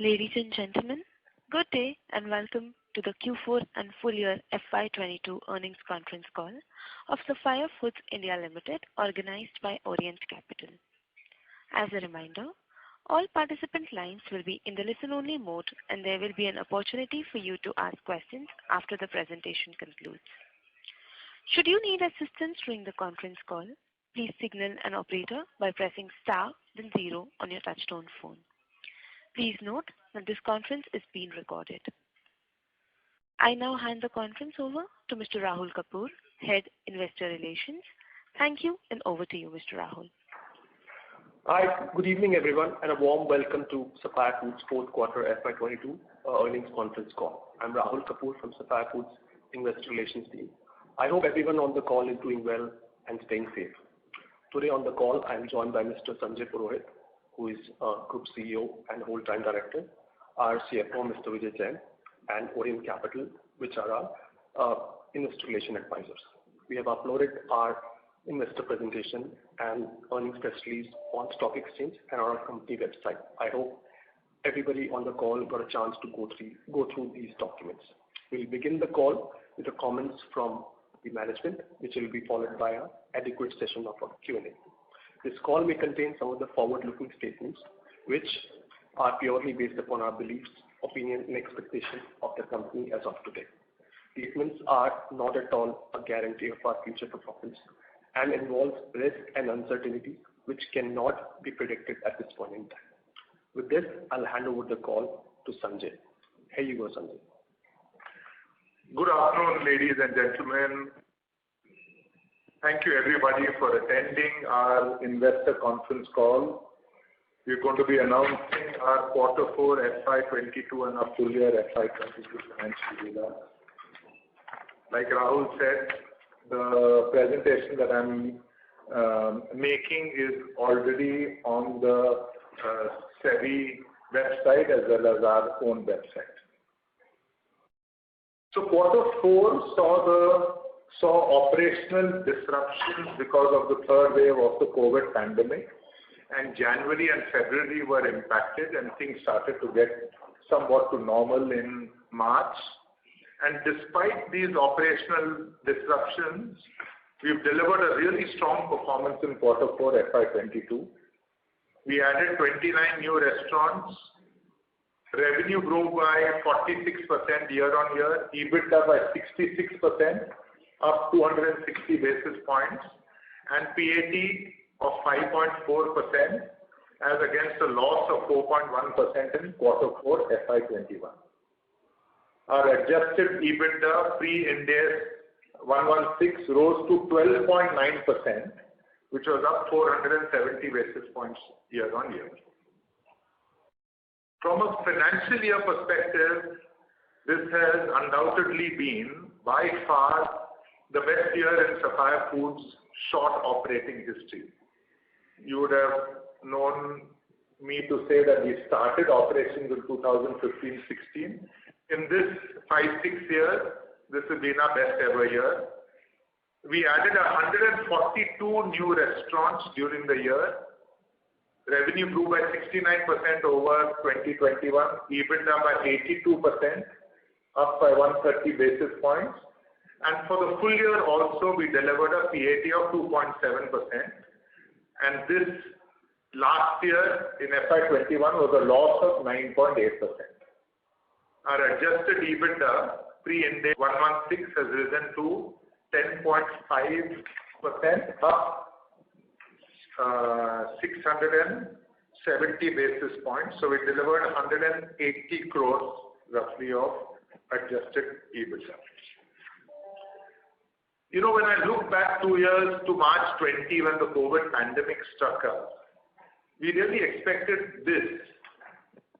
Ladies and gentlemen, good day and welcome to the Q4 and full year FY22 earnings conference call of Sapphire Foods India Limited, organized by Orient Capital. As a reminder, all participant lines will be in the listen-only mode, and there will be an opportunity for you to ask questions after the presentation concludes. Should you need assistance during the conference call, please signal an operator by pressing star then 0 on your touchtone phone. Please note that this conference is being recorded. I now hand the conference over to Mr. Rahul Kapoor, Head Investor Relations. Thank you, and over to you, Mr. Rahul. Hi, good evening everyone, and a warm welcome to Sapphire Foods fourth quarter FY22 earnings conference call. I'm Rahul Kapoor from Sapphire Foods Investor Relations team. I hope everyone on the call is doing well and staying safe. Today on the call, I am joined by Mr. Sanjay Purohit, who is Group CEO and Whole-Time Director, our CFO, Mr. Vijay Jain, and Orient Capital, which are our investor relation advisors. We have uploaded our investor presentation and earnings press release on Stock Exchange and on our company website. I hope everybody on the call got a chance to go through these documents. We'll begin the call with the comments from the management, which will be followed by an adequate session of a Q&A. This call may contain some of the forward-looking statements, which are purely based upon our beliefs, opinion, and expectations of the company as of today. Statements are not at all a guarantee of our future performance and involve risk and uncertainty which cannot be predicted at this point in time. With this, I'll hand over the call to Sanjay. Here you go, Sanjay. Good afternoon, ladies and gentlemen. Thank you everybody for attending our investor conference call. We're going to be announcing our quarter 4 FY22 and our full year FY22 financial results. Like Rahul said, the presentation that I'm making is already on the SEBI website as well as our own website. So quarter 4 saw operational disruptions because of the third wave of the COVID pandemic, and January and February were impacted and things started to get somewhat to normal in March. And despite these operational disruptions, we've delivered a really strong performance in quarter 4 FY22. We added 29 new restaurants. Revenue grew by 46% year-on-year, EBITDA by 66%, up 260 basis points, and PAT of 5.4% as against a loss of 4.1% in quarter 4 FY21. Our adjusted EBITDA pre-Ind AS 116 rose to 12.9%, which was up 470 basis points year-on-year. From a financial year perspective, this has undoubtedly been by far the best year in Sapphire Foods' short operating history. You would have known me to say that we started operations in 2015-16. In this 5-6 years, this has been our best ever year. We added 142 new restaurants during the year. Revenue grew by 69% over 2021, EBITDA by 82%, up by 130 basis points. And for the full year also, we delivered a PAT of 2.7%. And this last year in FY21 was a loss of 9.8%. Our adjusted EBITDA pre-Ind AS 116 has risen to 10.5%, up 670 basis points. So we delivered 180 crores roughly of adjusted EBITDA. You know, when I look back 2 years to March 20 when the COVID pandemic struck us, we really expected this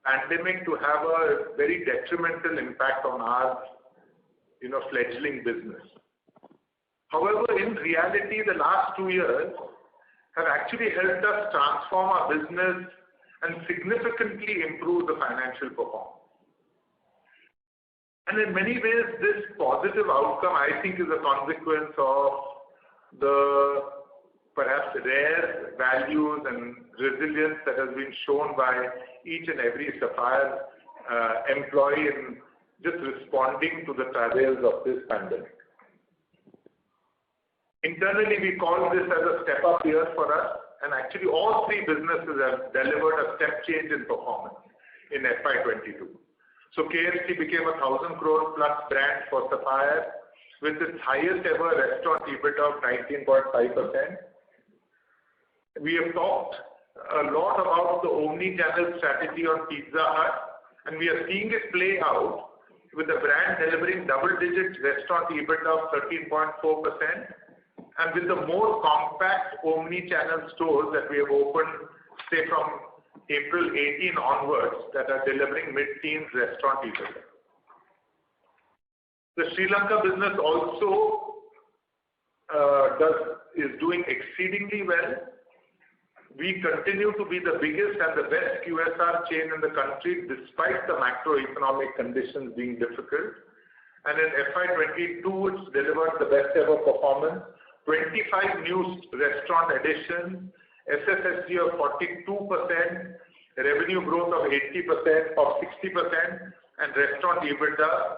pandemic to have a very detrimental impact on our, fledgling business. However, in reality, the last 2 years have actually helped us transform our business and significantly improve the financial performance. And in many ways, this positive outcome, I think, is a consequence of the perhaps rare values and resilience that has been shown by each and every Sapphire employee in just responding to the travails of this pandemic. Internally, we call this as a step-up year for us, and actually all three businesses have delivered a step change in performance in FY22. So KFC became a 1,000 crore plus brand for Sapphire with its highest ever restaurant EBITDA of 19.5%. We have talked a lot about the omni-channel strategy on Pizza Hut, and we are seeing it play out with the brand delivering double-digit restaurant EBITDA of 13.4%, and with the more compact omni-channel stores that we have opened, say from April 18 onwards, that are delivering mid-teens restaurant EBITDA. The Sri Lanka business also is doing exceedingly well. We continue to be the biggest and the best QSR chain in the country despite the macroeconomic conditions being difficult. And in FY22, it's delivered the best ever performance, 25 new restaurant additions, SSSG of 42%, revenue growth of 60%, and restaurant EBITDA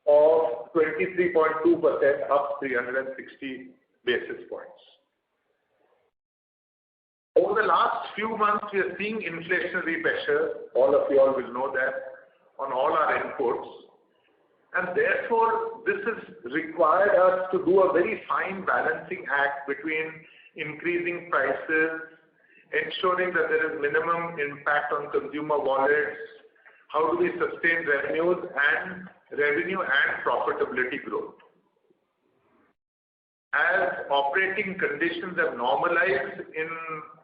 of 23.2%, up 360 basis points. Over the last few months, we are seeing inflationary pressure. All of you all will know that on all our inputs. And therefore, this has required us to do a very fine balancing act between increasing prices, ensuring that there is minimum impact on consumer wallets, how do we sustain revenue and profitability growth. As operating conditions have normalized in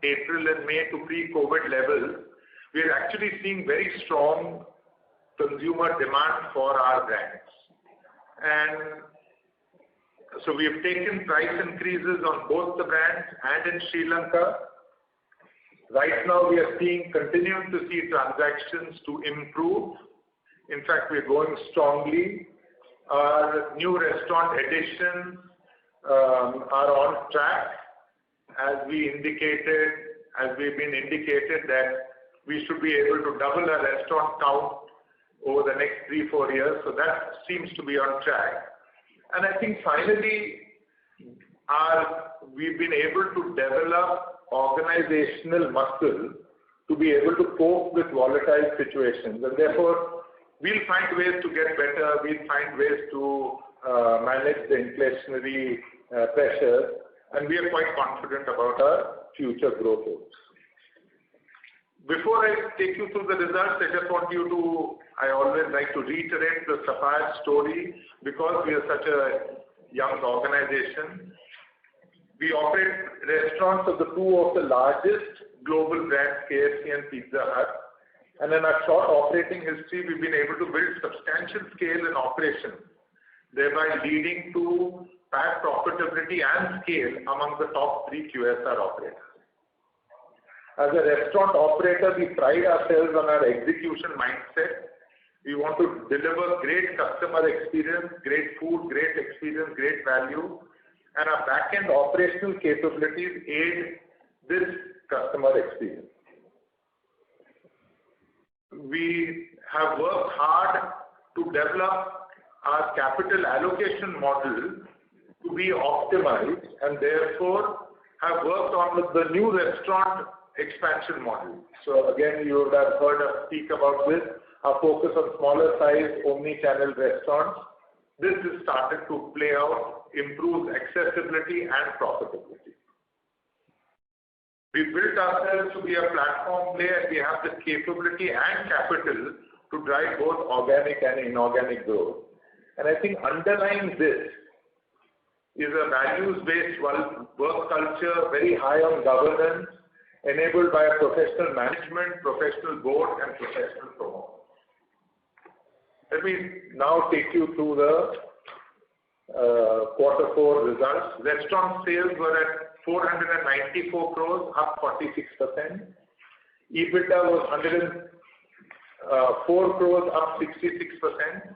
April and May to pre-COVID levels, we are actually seeing very strong consumer demand for our brands. And so we have taken price increases on both the brands and in Sri Lanka. Right now we are continuing to see transactions to improve. In fact, we are going strongly. Our new restaurant additions are on track, as we've been indicated that we should be able to double our restaurant count over the next 3-4 years. So that seems to be on track. And I think finally, we've been able to develop organizational muscle to be able to cope with volatile situations. And therefore, we'll find ways to get better. We'll find ways to manage the inflationary pressures. And we are quite confident about our future growth hopes. Before I take you through the results, I always like to reiterate the Sapphire story because we are such a young organization. We operate restaurants of the two of the largest global brands, KFC and Pizza Hut. And in our short operating history, we've been able to build substantial scale in operations, thereby leading to PAT profitability and scale among the top 3 QSR operators. As a restaurant operator, we pride ourselves on our execution mindset. We want to deliver great customer experience, great food, great experience, great value, and our back-end operational capabilities aid this customer experience. We have worked hard to develop our capital allocation model to be optimized, and therefore have worked on the new restaurant expansion model. So again, you would have heard us speak about this, our focus on smaller size omni-channel restaurants. This has started to play out, improve accessibility and profitability. We built ourselves to be a platform player. We have the capability and capital to drive both organic and inorganic growth. And I think underlying this is a values-based work culture, very high on governance, enabled by a professional management, professional board, and professional promoter. Let me now take you through the Q4 results. Restaurant sales were at 494 crores, up 46%. EBITDA was 104 crores, up 66%.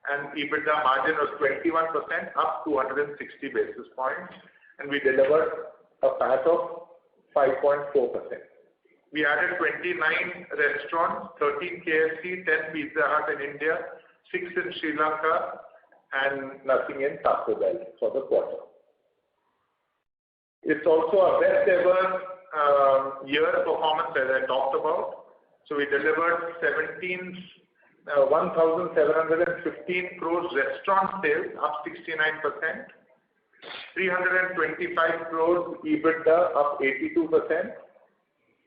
And EBITDA margin was 21%, up 260 basis points. And we delivered a PAT of 5.4%. We added 29 restaurants, 13 KFC, 10 Pizza Hut in India, 6 in Sri Lanka, and nothing in Taco Bell for the quarter. It's also our best ever year performance, as I talked about. So we delivered 1,715 crores restaurant sales, up 69%, 325 crores EBITDA, up 82%,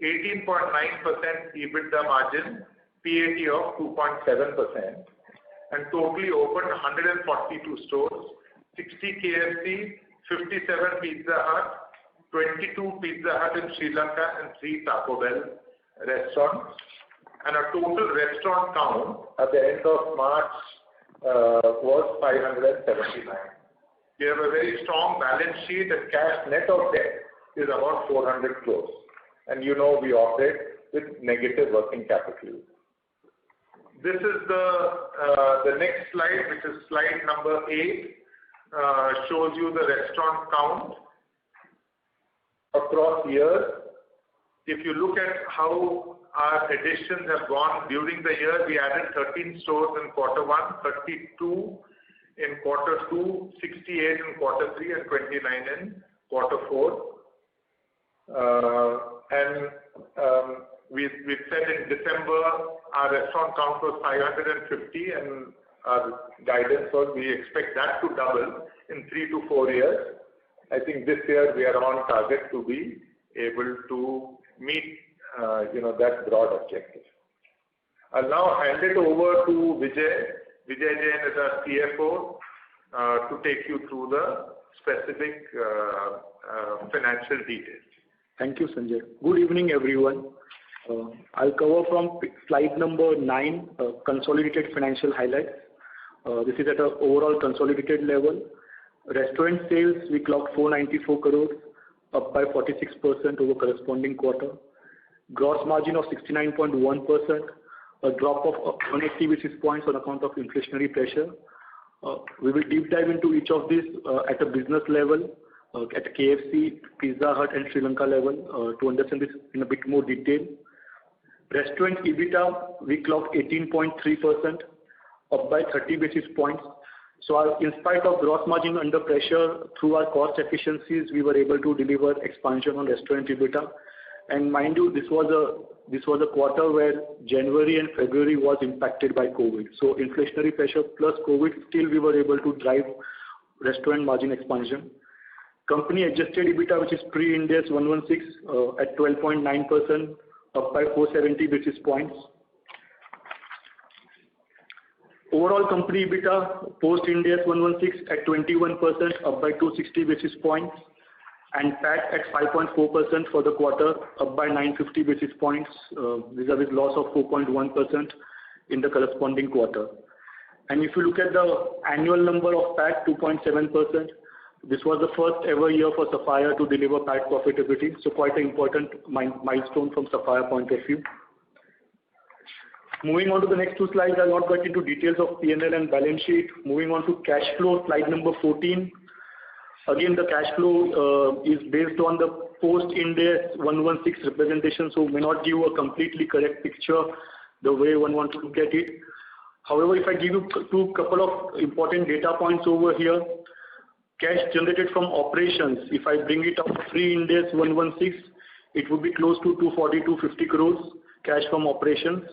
18.9% EBITDA margin, PAT of 2.7%, and totally opened 142 stores, 60 KFC, 57 Pizza Hut, 22 Pizza Hut in Sri Lanka, and 3 Taco Bell restaurants. And our total restaurant count at the end of March was 579. We have a very strong balance sheet, and cash net of debt is about 400 crores. And you know we operate with negative working capital. This is the next slide, which is slide number 8, shows you the restaurant count across years. If you look at how our additions have gone during the year, we added 13 stores in quarter 1, 32 in quarter 2, 68 in quarter 3, and 29 in quarter 4. We said in December our restaurant count was 550, and our guidance was we expect that to double in 3 to 4 years. I think this year we are on target to be able to meet that broad objective. I'll now hand it over to Vijay. Vijay Jain is our CFO to take you through the specific financial details. Thank you, Sanjay. Good evening, everyone. I'll cover from slide number 9, consolidated financial highlights. This is at an overall consolidated level. Restaurant sales, we clocked 494 crores, up by 46% over corresponding quarter. Gross margin of 69.1%, a drop of 180 basis points on account of inflationary pressure. We will deep dive into each of these at a business level, at KFC, Pizza Hut, and Sri Lanka level to understand this in a bit more detail. Restaurant EBITDA, we clocked 18.3%, up by 30 basis points. So in spite of gross margin under pressure, through our cost efficiencies, we were able to deliver expansion on restaurant EBITDA. And mind you, this was a quarter where January and February was impacted by COVID. So inflationary pressure plus COVID, still we were able to drive restaurant margin expansion. Company adjusted EBITDA, which is pre-Ind AS 116, at 12.9%, up by 470 basis points. Overall company EBITDA post-Ind AS 116 at 21%, up by 260 basis points. And PAT at 5.4% for the quarter, up by 950 basis points, vis-a-vis loss of 4.1% in the corresponding quarter. And if you look at the annual number of PAT, 2.7%, this was the first ever year for Sapphire to deliver PAT profitability, so quite an important milestone from Sapphire point of view. Moving on to the next 2 slides, I'll not get into details of P&L and balance sheet. Moving on to cash flow, slide number 14. Again, the cash flow is based on the post-Ind AS 116 representation, so may not give a completely correct picture the way one wants to look at it. However, if I give you couple of important data points over here, cash generated from operations, if I bring it up pre-Ind AS 116, it would be close to 240-250 crores cash from operations.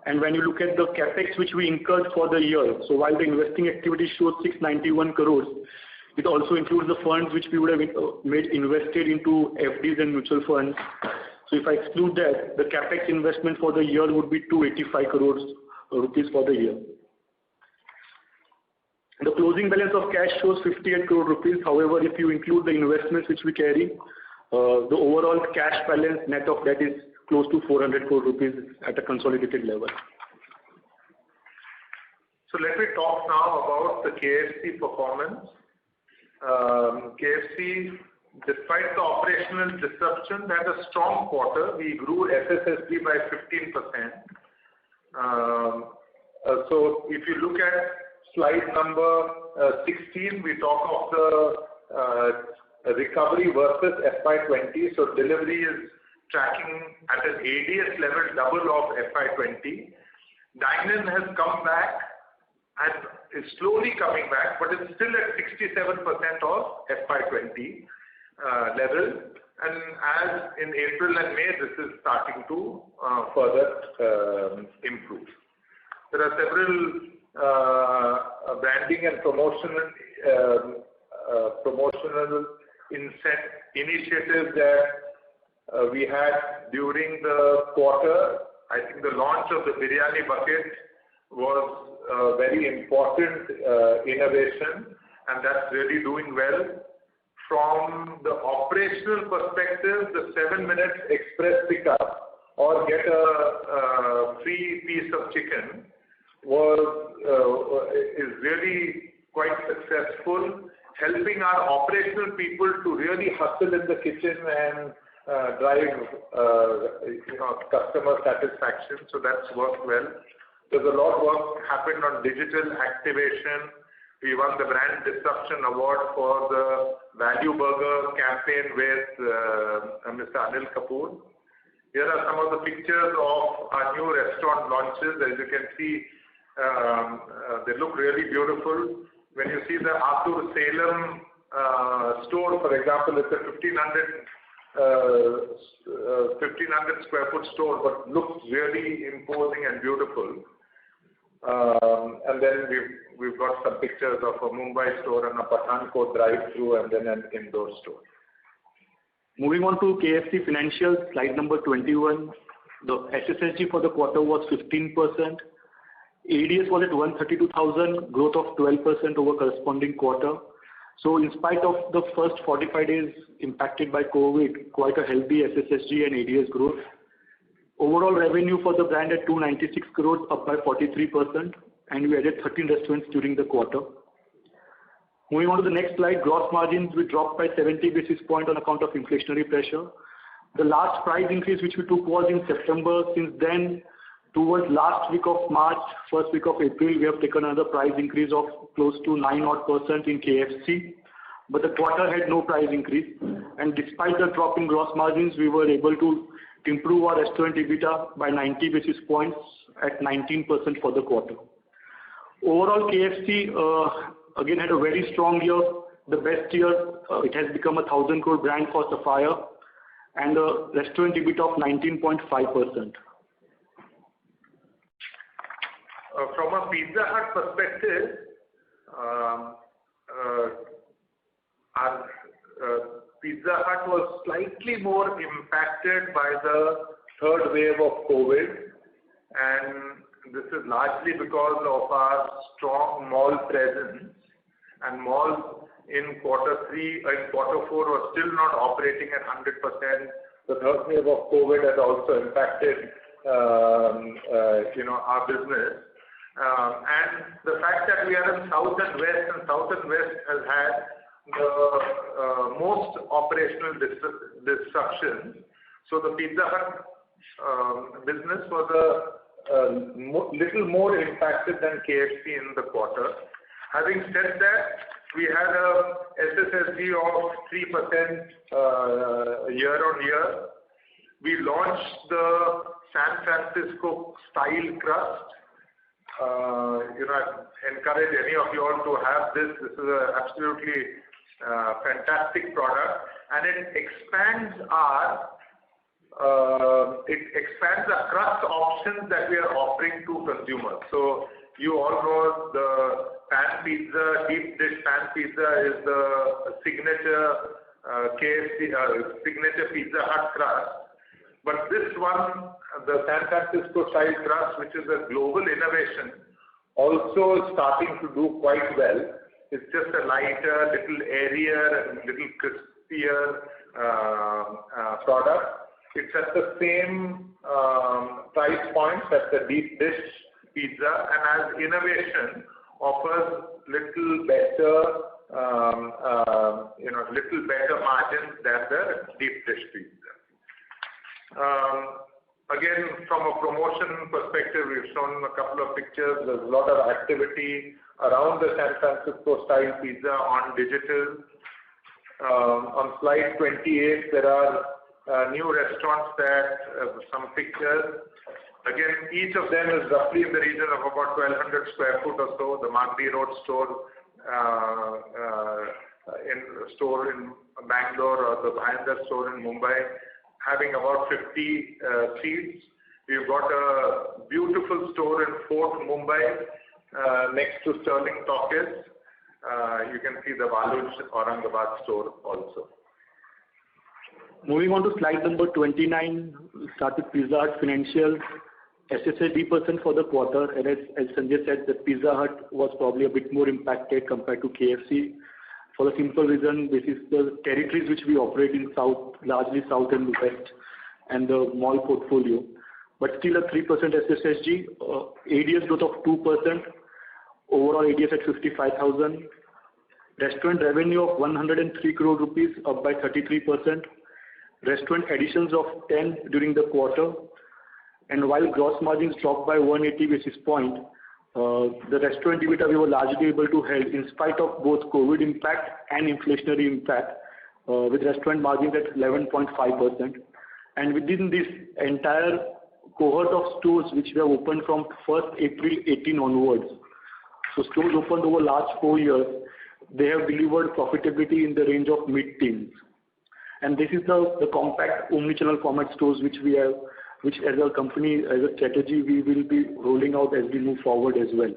And when you look at the capex which we incurred for the year, so while the investing activity shows 691 crores, it also includes the funds which we would have invested into FDs and mutual funds. So if I exclude that, the capex investment for the year would be 285 crores rupees for the year. The closing balance of cash shows 58 crore rupees. However, if you include the investments which we carry, the overall cash balance net of that is close to 400 crore rupees at a consolidated level. So let me talk now about the KFC performance. KFC, despite the operational disruption, had a strong quarter. We grew SSSG by 15%. So if you look at slide number 16, we talk of the recovery versus FY20. So delivery is tracking at an ADS level double of FY20. Dine-in has come back and is slowly coming back, but it's still at 67% of FY20 level. And as in April and May, this is starting to further improve. There are several branding and promotional initiatives that we had during the quarter. I think the launch of the biryani bucket was a very important innovation, and that's really doing well. From the operational perspective, the 7 minutes express pickup or get a free piece of chicken is really quite successful, helping our operational people to really hustle in the kitchen and drive customer satisfaction. So that's worked well. There's a lot of work happened on digital activation. We won the Brand Disruption Award for the Value Burger campaign with Mr. Anil Kapoor. Here are some of the pictures of our new restaurant launches. As you can see, they look really beautiful. When you see the Atur Salem store, for example, it's a 1500 square foot store, but looks really imposing and beautiful. And then we've got some pictures of a Mumbai store and a Pathankot drive-through, and then an indoor store. Moving on to KFC financials, slide number 21. The SSSG for the quarter was 15%. ADS was at 132,000, growth of 12% over corresponding quarter. So in spite of the first 45 days impacted by COVID, quite a healthy SSSG and ADS growth. Overall revenue for the brand at 296 crores, up by 43%, and we added 13 restaurants during the quarter. Moving on to the next slide, gross margins we dropped by 70 basis points on account of inflationary pressure. The last price increase which we took was in September. Since then, towards last week of March, first week of April, we have taken another price increase of close to 9% in KFC. But the quarter had no price increase. And despite the drop in gross margins, we were able to improve our restaurant EBITDA by 90 basis points at 19% for the quarter. Overall, KFC again had a very strong year, the best year. It has become a 1,000 crore brand for Sapphire, and a restaurant EBITDA of 19.5%. From a Pizza Hut perspective, our Pizza Hut was slightly more impacted by the third wave of COVID, and this is largely because of our strong mall presence, and malls in quarter 4 were still not operating at 100%. The third wave of COVID has also impacted our business. And the fact that we are in South and West, and South and West has had the most operational disruptions. So the Pizza Hut business was a little more impacted than KFC in the quarter. Having said that, we had a SSSG of 3% year on year. We launched the San Francisco style crust. I encourage any of you all to have this. This is an absolutely fantastic product, and it expands our crust options that we are offering to consumers. So you all know the pan pizza, deep dish pan pizza is the signature KFC signature Pizza Hut crust. But this one, the San Francisco style crust, which is a global innovation, also starting to do quite well. It's just a lighter, little airier, and little crispier product. It's at the same price points as the deep dish pizza, and as innovation offers little better margins than the deep dish pizza. Again, from a promotion perspective, we've shown a couple of pictures. There's a lot of activity around the San Francisco style pizza on digital. On slide 28, there are new restaurants that some pictures. Again, each of them is roughly in the region of about 1,200 square foot or so. The Magdi Road store in Bangalore, or the Bhayandar store in Mumbai, having about 50 seats. We've got a beautiful store in Fort Mumbai next to Sterling Talkies. You can see the Waluj Aurangabad store also. Moving on to slide number 29, we start with Pizza Hut financials. SSSG % for the quarter, and as Sanjay said, the Pizza Hut was probably a bit more impacted compared to KFC. For the simple reason, this is the territories which we operate in South, largely South and West, and the mall portfolio. But still a 3% SSSG, ADS growth of 2%, overall ADS at 55,000. Restaurant revenue of 103 crore rupees, up by 33%. Restaurant additions of 10 during the quarter. And while gross margins dropped by 180 basis points, the restaurant EBITDA we were largely able to hold in spite of both COVID impact and inflationary impact, with restaurant margins at 11.5%. And within this entire cohort of stores which were opened from 1st April 18 onwards, so stores opened over last 4 years, they have delivered profitability in the range of mid-teens. And this is the compact omnichannel format stores which we have, which as a company, as a strategy, we will be rolling out as we move forward as well.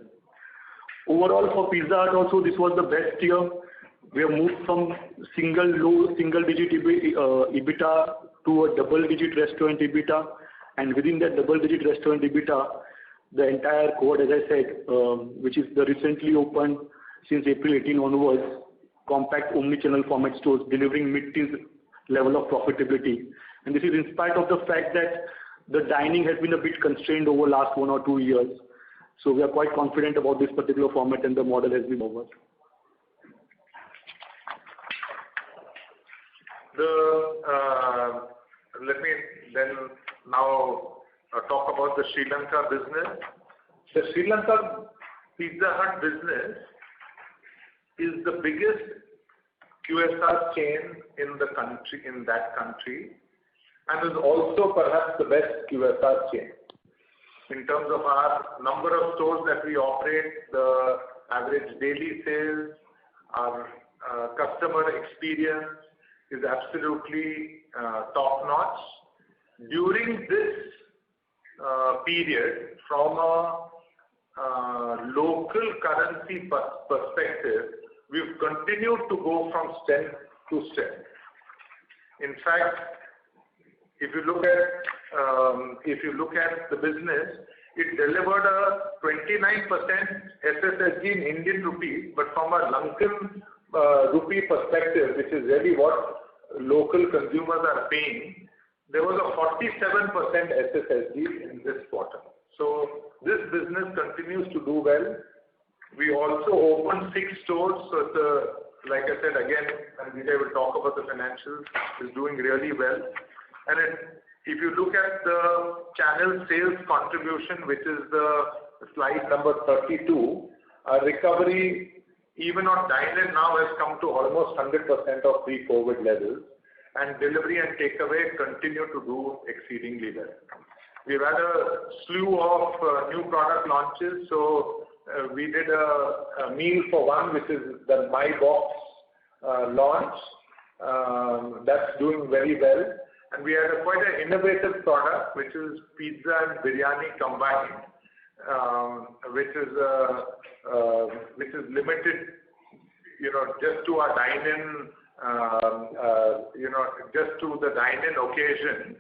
Overall for Pizza Hut also, this was the best year. We have moved from low single digit EBITDA to a double digit restaurant EBITDA, and within that double digit restaurant EBITDA, the entire cohort, as I said, which is the recently opened since April 18 onwards, compact omnichannel format stores delivering mid-teens level of profitability. And this is in spite of the fact that the dining has been a bit constrained over last 1 or 2 years. So we are quite confident about this particular format and the model as we move on. Let me then now talk about the Sri Lanka business. The Sri Lanka Pizza Hut business is the biggest QSR chain in the country, in that country, and is also perhaps the best QSR chain. In terms of our number of stores that we operate, the average daily sales, our customer experience is absolutely top-notch. During this period, from a local currency perspective, we've continued to go from strength to strength. In fact, if you look at the business, it delivered a 29% SSSG in Indian rupees, but from a Lankan rupee perspective, which is really what local consumers are paying, there was a 47% SSSG in this quarter. So this business continues to do well. We also opened 6 stores, so it's like I said again, and Vijay will talk about the financials, is doing really well. And if you look at the channel sales contribution, which is the slide number 32, our recovery even on dine-in now has come to almost 100% of pre-COVID levels, and delivery and takeaway continue to do exceedingly well. We've had a slew of new product launches, so we did a meal for one, which is the My Box launch. That's doing very well. And we had quite an innovative product, which is pizza and biryani combined, which is limited, just to our dine-in, just to the dine-in occasion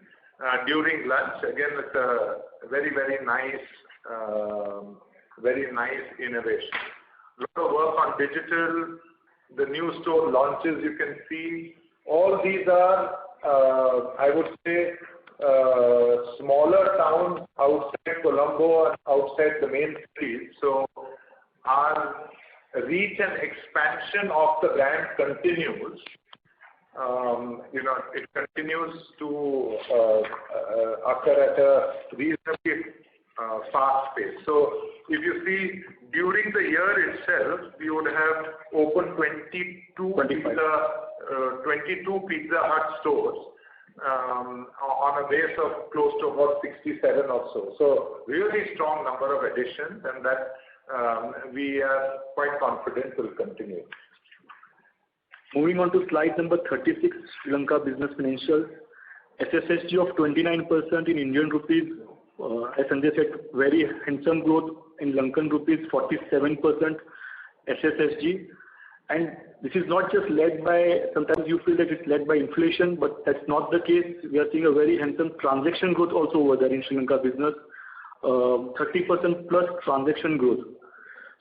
during lunch. Again, it's a very, very nice innovation. A lot of work on digital, the new store launches you can see. All these are, I would say, smaller towns outside Colombo and outside the main cities. So our reach and expansion of the brand continues. It continues to occur at a reasonably fast pace. So if you see, during the year itself, we would have opened 22 pizza 22 Pizza Hut stores on a base of close to about 67 or so. So really strong number of additions, and that we are quite confident will continue. Moving on to slide number 36, Sri Lanka business financials. SSSG of 29% in Indian rupees, as Sanjay said, very handsome growth in Lankan rupees, 47% SSSG. And this is not just led by, sometimes you feel that it's led by inflation, but that's not the case. We are seeing a very handsome transaction growth also over there in Sri Lanka business, 30% plus transaction growth.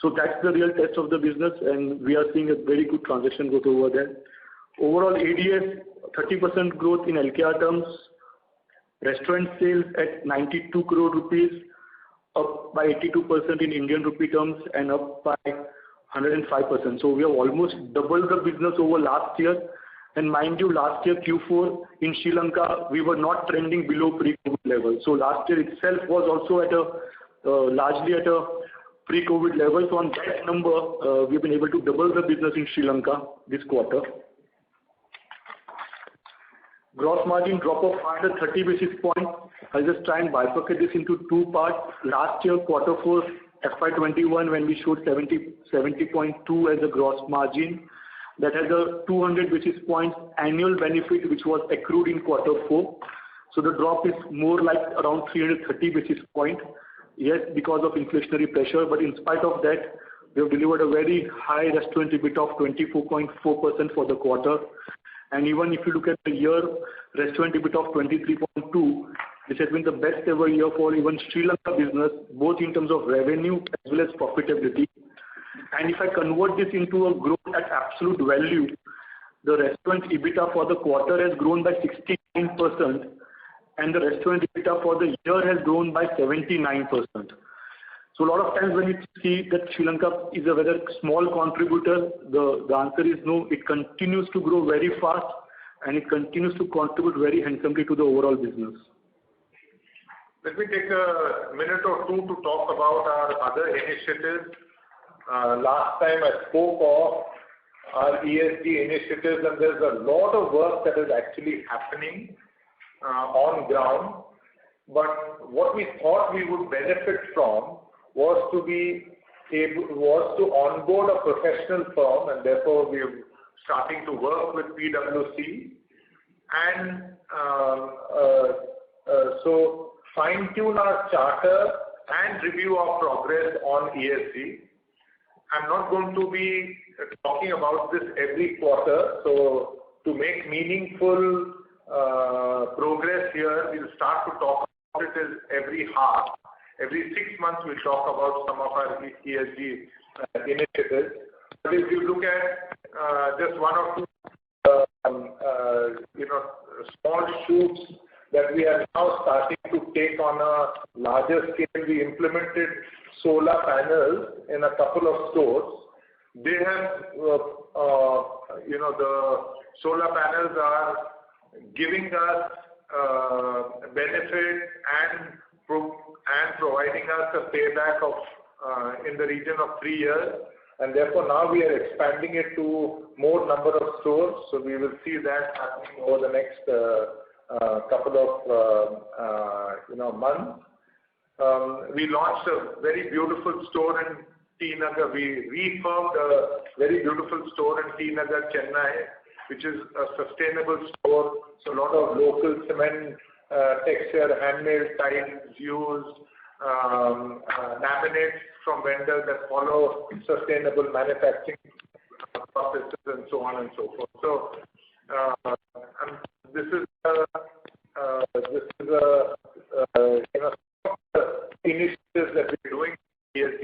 So that's the real test of the business, and we are seeing a very good transaction growth over there. Overall ADS, 30% growth in LKR terms, restaurant sales at 92 crore rupees, up by 82% in Indian rupee terms and up by 105%. So we have almost doubled the business over last year. And mind you, last year Q4 in Sri Lanka, we were not trending below pre-COVID level. So last year itself was also at a largely at a pre-COVID level. So on that number, we've been able to double the business in Sri Lanka this quarter. Gross margin drop of 130 basis points. I'll just try and bifurcate this into two parts. Last year, quarter 4, FY21, when we showed 70.2 as a gross margin, that has a 200 basis points annual benefit which was accrued in quarter 4. So the drop is more like around 330 basis points. Yes, because of inflationary pressure, but in spite of that, we have delivered a very high restaurant EBITDA of 24.4% for the quarter. And even if you look at the year, restaurant EBITDA of 23.2, this has been the best ever year for even Sri Lanka business, both in terms of revenue as well as profitability. And if I convert this into a growth at absolute value, the restaurant EBITDA for the quarter has grown by 69%, and the restaurant EBITDA for the year has grown by 79%. So a lot of times when you see that Sri Lanka is a very small contributor, the answer is no. It continues to grow very fast, and it continues to contribute very handsomely to the overall business. Let me take a minute or two to talk about our other initiatives. Last time I spoke of our ESG initiatives, and there's a lot of work that is actually happening on ground. But what we thought we would benefit from was to onboard a professional firm, and therefore we are starting to work with PwC and so fine-tune our charter and review our progress on ESG. I'm not going to be talking about this every quarter, so to make meaningful progress here, we'll start to talk about it every half. Every 6 months we'll talk about some of our ESG initiatives. But if you look at just one or two small shoots that we are now starting to take on a larger scale, we implemented solar panels in a couple of stores. They have, the solar panels are giving us benefit and providing us a payback of in the region of 3 years, and therefore now we are expanding it to more number of stores. So we will see that happening over the next couple of months. We launched a very beautiful store in T Nagar. We refurbed a very beautiful store in T Nagar, Chennai, which is a sustainable store. So a lot of local cement texture, handmade tiles used, laminates from vendors that follow sustainable manufacturing processes, and so on and so forth. So this is initiatives that we're doing in ESG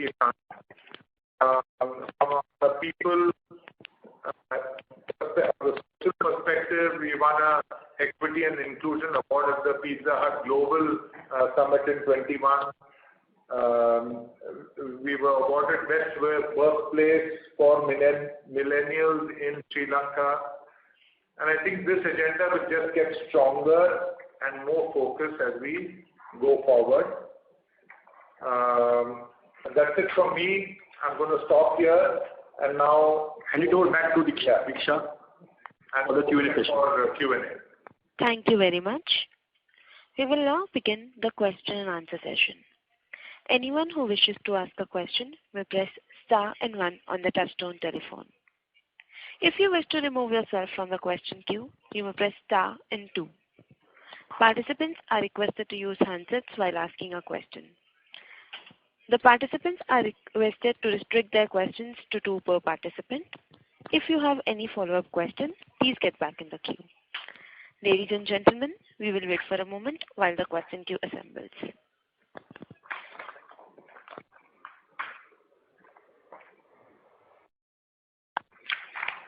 from a people perspective. We won a Equity and Inclusion Award at the Pizza Hut Global Summit in 21. We were awarded Best Workplace for Millennials in Sri Lanka. And I think this agenda will just get stronger and more focused as we go forward. That's it from me. I'm going to stop here and now hand it over back to Diksha. and for the Q&A session. For Q&A. Thank you very much. We will now begin the question and answer session. Anyone who wishes to ask a question may press star and 1 on the touchtone telephone. If you wish to remove yourself from the question queue, you may press star and 2. Participants are requested to use handsets while asking a question. The participants are requested to restrict their questions to 2 per participant. If you have any follow-up questions, please get back in the queue. Ladies and gentlemen, we will wait for a moment while the question queue assembles.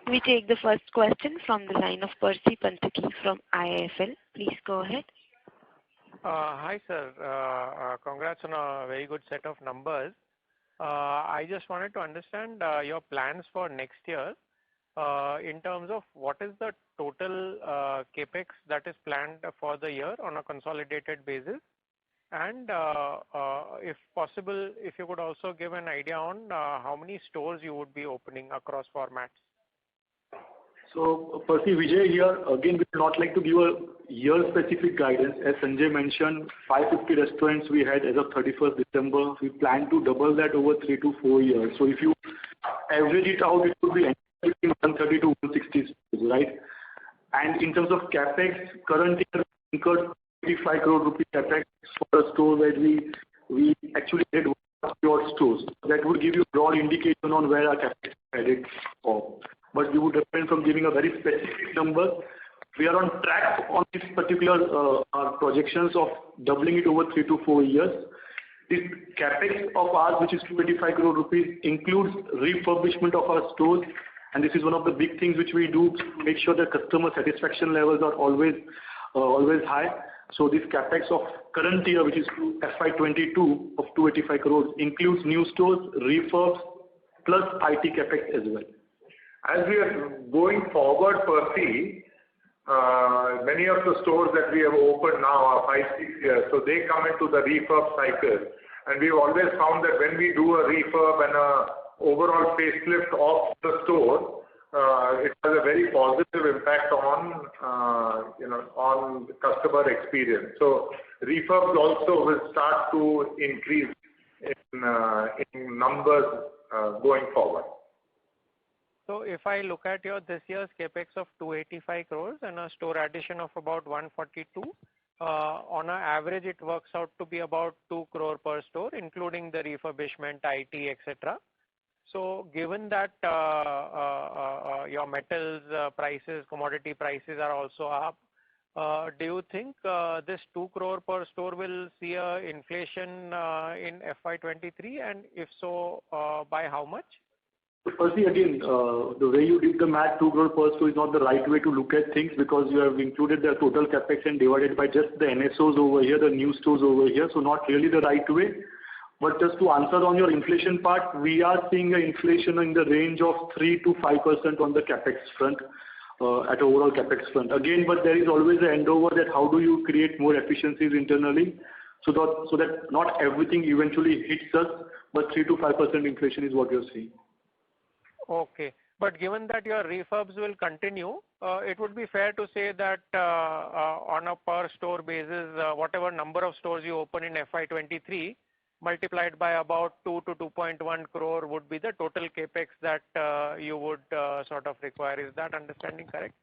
We take the first question from the line of Percy Panthaki from IIFL. Please go ahead. Hi, sir. Congrats on a very good set of numbers. I just wanted to understand your plans for next year in terms of what is the total capex that is planned for the year on a consolidated basis, and if possible, if you could also give an idea on how many stores you would be opening across formats. So, Percy, Vijay here. Again, we would not like to give a year-specific guidance. As Sanjay mentioned, 550 restaurants we had as of 31st December. We plan to double that over 3 to 4 years. So if you average it out, it would be between 130 to 160 stores, right? And in terms of capex, currently we incurred 85 crore rupee capex for a store where we actually did your stores. That would give you a broad indication on where our capex is headed for. But we would refrain from giving a very specific number. We are on track on this particular projections of doubling it over 3 to 4 years. This capex of ours, which is 285 crore rupees, includes refurbishment of our stores, and this is one of the big things which we do to make sure that customer satisfaction levels are always high. So this capex of current year, which is FY22 of 285 crores, includes new stores, refurbs, plus IT capex as well. As we are going forward, Percy, many of the stores that we have opened now are 5-6 years, so they come into the refurb cycle. And we've always found that when we do a refurb and a overall facelift of the store, it has a very positive impact on on customer experience. So refurbs also will start to increase in numbers going forward. So if I look at your this year's capex of 285 crores and a store addition of about 142, on an average it works out to be about 2 crore per store, including the refurbishment, IT, etc. So given that your metals prices, commodity prices are also up, do you think this 2 crore per store will see a inflation in FY23, and if so, by how much? Percy, again, the way you did the math, 2 crore per store is not the right way to look at things, because you have included the total capex and divided by just the NSOs over here, the new stores over here, so not really the right way. But just to answer on your inflation part, we are seeing an inflation in the range of 3 to 5% on the capex front, at overall capex front. Again, but there is always an endeavor that how do you create more efficiencies internally, so that not everything eventually hits us, but 3 to 5% inflation is what you're seeing. Okay. But given that your refurbs will continue, it would be fair to say that on a per store basis, whatever number of stores you open in FY23, multiplied by about 2 to 2.1 crore would be the total capex that you would sort of require. Is that understanding correct?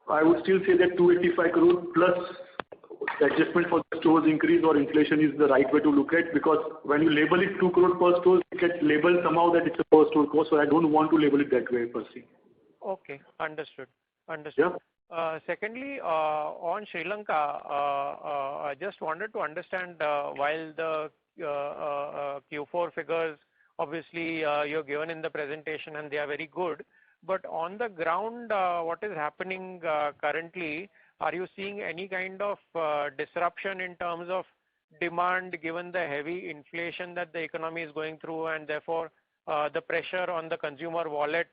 I would still say that 285 crore plus the adjustment for the stores increase or inflation is the right way to look at, because when you label it 2 crore per store, it gets labeled somehow that it's a per store cost, so I don't want to label it that way, Percy. Okay, understood. Yeah. Secondly, on Sri Lanka, I just wanted to understand while the Q4 figures, obviously you're given in the presentation and they are very good, but on the ground, what is happening currently? Are you seeing any kind of disruption in terms of demand, given the heavy inflation that the economy is going through, and therefore the pressure on the consumer wallet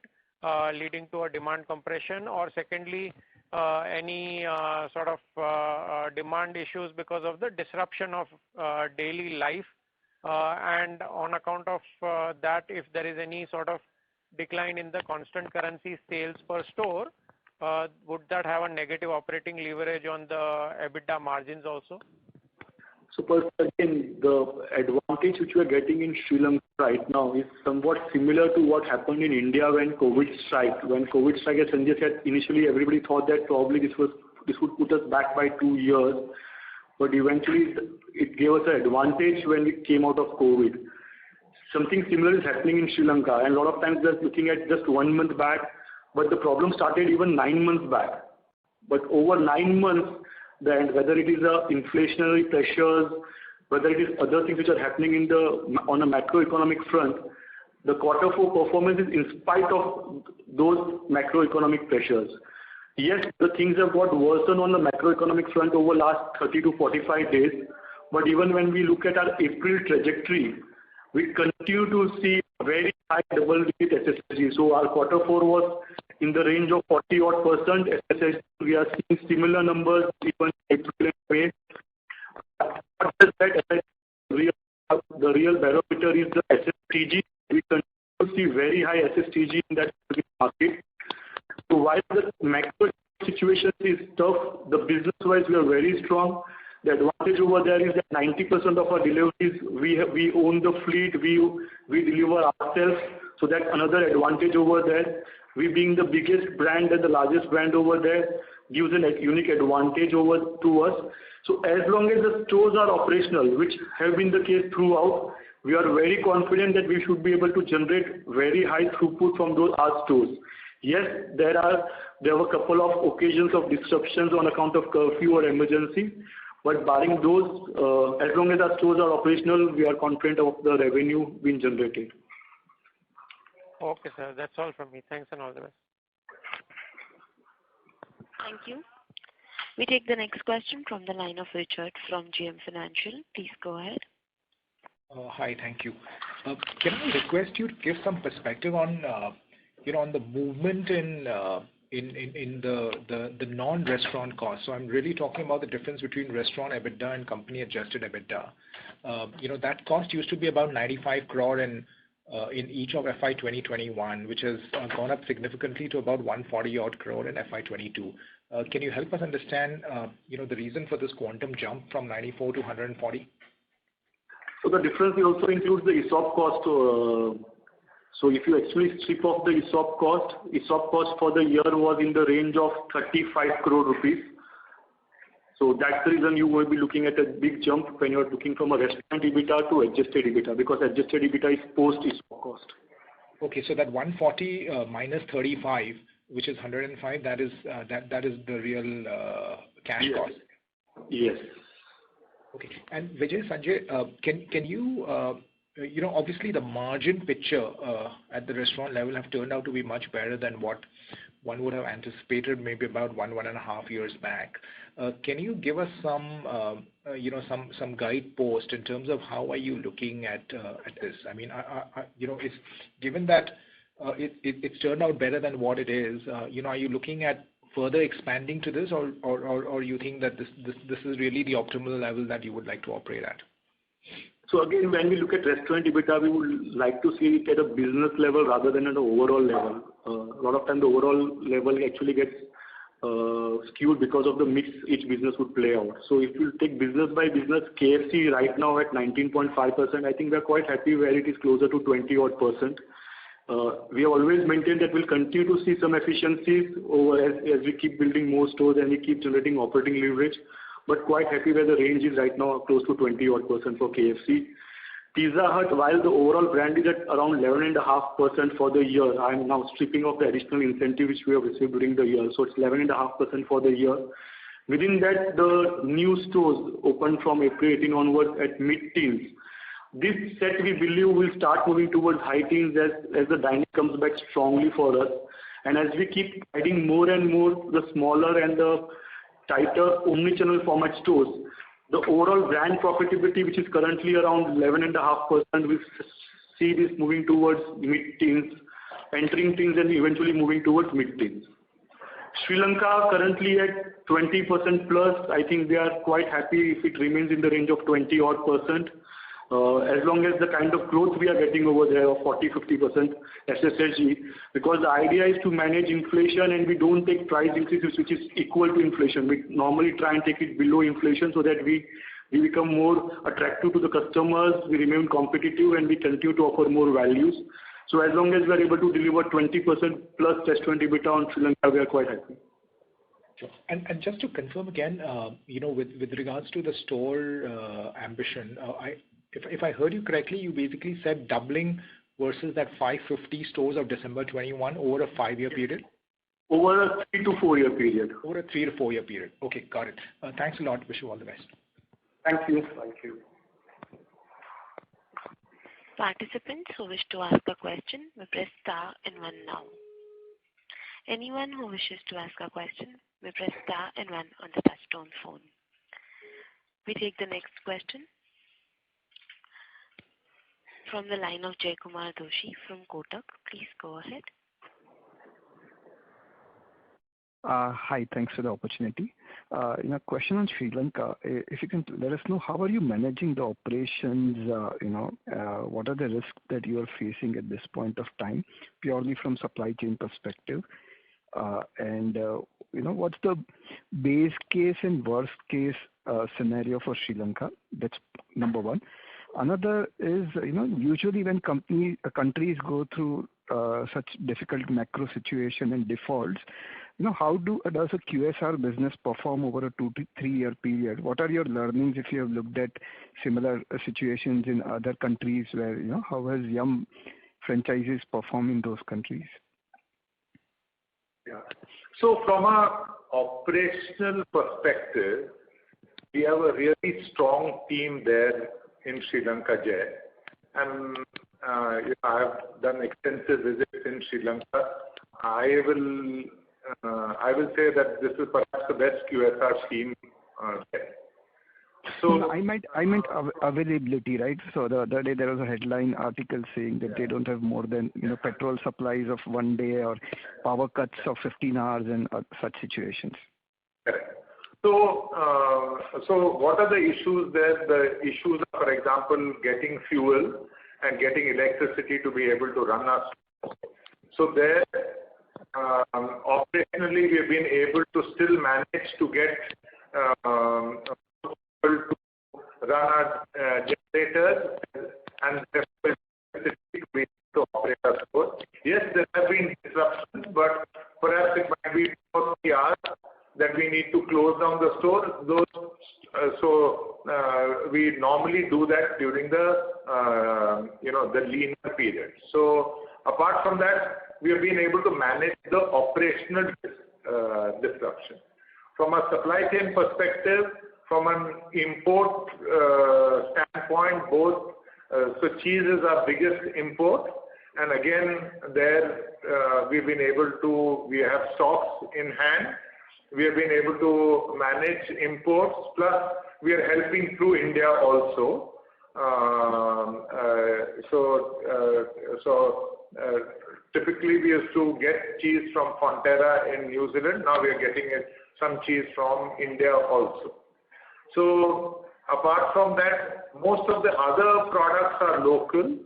leading to a demand compression? Or secondly, any sort of demand issues because of the disruption of daily life, and on account of that, if there is any sort of decline in the constant currency sales per store, would that have a negative operating leverage on the EBITDA margins also? So first, again, the advantage which we are getting in Sri Lanka right now is somewhat similar to what happened in India when COVID struck. When COVID struck, as Sanjay said, initially everybody thought that probably this would put us back by 2 years, but eventually it gave us an advantage when we came out of COVID. Something similar is happening in Sri Lanka, and a lot of times they're looking at just 1 month back, but the problem started even 9 months back. But over 9 months, then whether it is inflationary pressures, whether it is other things which are happening on a macroeconomic front, the quarter 4 performance is in spite of those macroeconomic pressures. Yes, the things have got worsened on the macroeconomic front over last 30 to 45 days, but even when we look at our April trajectory, we continue to see very high double-digit SSSG. So our quarter 4 was in the range of 40-odd% SSSG. We are seeing similar numbers even April and May. The real barometer is the SSTG. We continue to see very high SSTG in that market. So while the macro situation is tough, the business-wise we are very strong. The advantage over there is that 90% of our deliveries, we own the fleet, we deliver ourselves. So that's another advantage over there. We being the biggest brand and the largest brand over there gives a unique advantage over to us. So as long as the stores are operational, which have been the case throughout, we are very confident that we should be able to generate very high throughput from our stores. Yes, there were a couple of occasions of disruptions on account of curfew or emergency, but barring those, as long as our stores are operational, we are confident of the revenue being generated. Okay, sir. That's all from me. Thanks and all the best. Thank you. We take the next question from the line of Richard from GM Financial. Please go ahead. Hi, thank you. Can I request you to give some perspective on, on the movement in the non-restaurant costs? So I'm really talking about the difference between restaurant EBITDA and company adjusted EBITDA. That cost used to be about 95 crore in each of FY 2021, which has gone up significantly to about 140 odd crore in FY 22. Can you help us understand, the reason for this quantum jump from 94 to 140? So the difference also includes the ESOP cost. So if you actually strip off the ESOP cost for the year was in the range of 35 crore rupees. So that's the reason you will be looking at a big jump when you're looking from a restaurant EBITDA to adjusted EBITDA, because adjusted EBITDA is post ESOP cost. Okay, so that 140 minus 35, which is 105, that is the real cash cost. Yes. Okay, and Vijay, Sanjay, can you obviously the margin picture at the restaurant level have turned out to be much better than what one would have anticipated maybe about 1.5 years back. Can you give us some guidepost in terms of how are you looking at this? I mean, it's given that it's turned out better than what it is. Are you looking at further expanding to this, or you think that this is really the optimal level that you would like to operate at? So again, when we look at restaurant EBITDA, we would like to see it at a business level rather than at an overall level. A lot of time the overall level actually gets skewed because of the mix each business would play out. So if you take business by business, KFC right now at 19.5%, I think we are quite happy where it is closer to 20-odd%. We have always maintained that we'll continue to see some efficiencies as we keep building more stores and we keep generating operating leverage, but quite happy where the range is right now, close to 20-odd% for KFC. Pizza Hut, while the overall brand is at around 11.5% for the year, I'm now stripping off the additional incentive which we have received during the year, so it's 11.5% for the year. Within that, the new stores opened from April 18 onwards at mid-teens. This set we believe will start moving towards high teens as the dining comes back strongly for us. And as we keep adding more and more the smaller and the tighter omnichannel format stores, the overall brand profitability, which is currently around 11.5%, we see this moving towards mid-teens, entering teens and eventually moving towards mid-teens. Sri Lanka currently at 20% plus. I think they are quite happy if it remains in the range of 20-odd%. as long as the kind of growth we are getting over there of 40-50% SSSG, because the idea is to manage inflation and we don't take price increases which is equal to inflation. We normally try and take it below inflation so that we become more attractive to the customers, we remain competitive, and we continue to offer more values. So as long as we are able to deliver 20% plus restaurant EBITDA on Sri Lanka, we are quite happy. Sure. And just to confirm again, with regards to the store ambition, if I heard you correctly, you basically said doubling versus that 550 stores of December 21 over a 5-year period? Over a 3 to 4 year period. Over a 3 to 4 year period. Okay, got it. Thanks a lot. Wish you all the best. Thank you. Thank you. Participants who wish to ask a question may press star and 1 now. Anyone who wishes to ask a question may press star and 1 on the touchtone phone. We take the next question from the line of Jaykumar Doshi from Kotak. Please go ahead. Hi, thanks for the opportunity. Question on Sri Lanka. If you can let us know, how are you managing the operations? What are the risks that you are facing at this point of time, purely from supply chain perspective? What's the base case and worst case scenario for Sri Lanka? That's number one. Another is, usually when countries go through such difficult macro situation and defaults, how does a QSR business perform over a 2 to 3 year period? What are your learnings if you have looked at similar situations in other countries where, how has Yum franchises perform in those countries? Yeah. So from a operational perspective, we have a really strong team there in Sri Lanka, Jay. And I have done extensive visits in Sri Lanka. I will say that this is perhaps the best QSR team there. So I meant availability, right? So the other day there was a headline article saying that they don't have more than petrol supplies of 1 day or power cuts of 15 hours and such situations. Correct. So what are the issues there? The issues are, for example, getting fuel and getting electricity to be able to run our stores. So there, operationally, we've been able to still manage to get to run our generators and electricity to be able to operate our stores. Yes, there have been disruptions, but perhaps it might be 2 or 3 hours that we need to close down the store. We normally do that during the the leaner period. So apart from that, we have been able to manage the operational disruption. From a supply chain perspective, from an import standpoint, both so cheese is our biggest import, and again there we have stocks in hand. We have been able to manage imports, plus we are helping through India also. Typically we used to get cheese from Fonterra in New Zealand. Now we are getting some cheese from India also. So apart from that, most of the other products are local.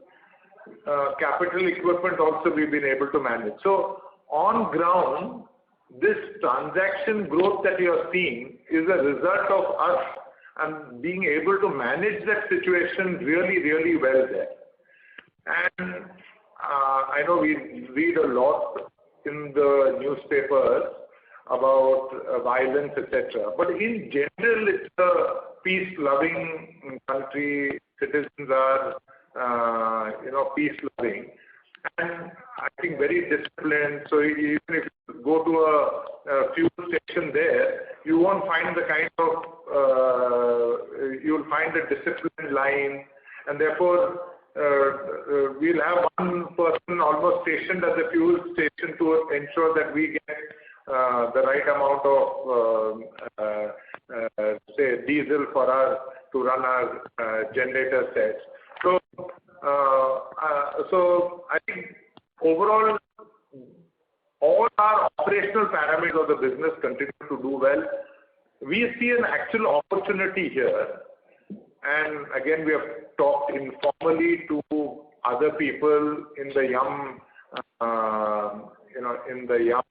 Capital equipment also we've been able to manage. So on ground, this transaction growth that you are seeing is a result of us and being able to manage that situation really, really well there. And I know we read a lot in the newspapers about violence, etc. But in general, it's a peace-loving country. Citizens are, peace-loving. And I think very disciplined. So even if you go to a fuel station there, you won't find the kind of, you'll find a disciplined line. And therefore, we'll have one person almost stationed at the fuel station to ensure that we get the right amount of, say, diesel for us to run our generator sets. So I think overall, all our operational parameters of the business continue to do well. We see an actual opportunity here and again, we have talked informally to other people in the Yum, in the Yum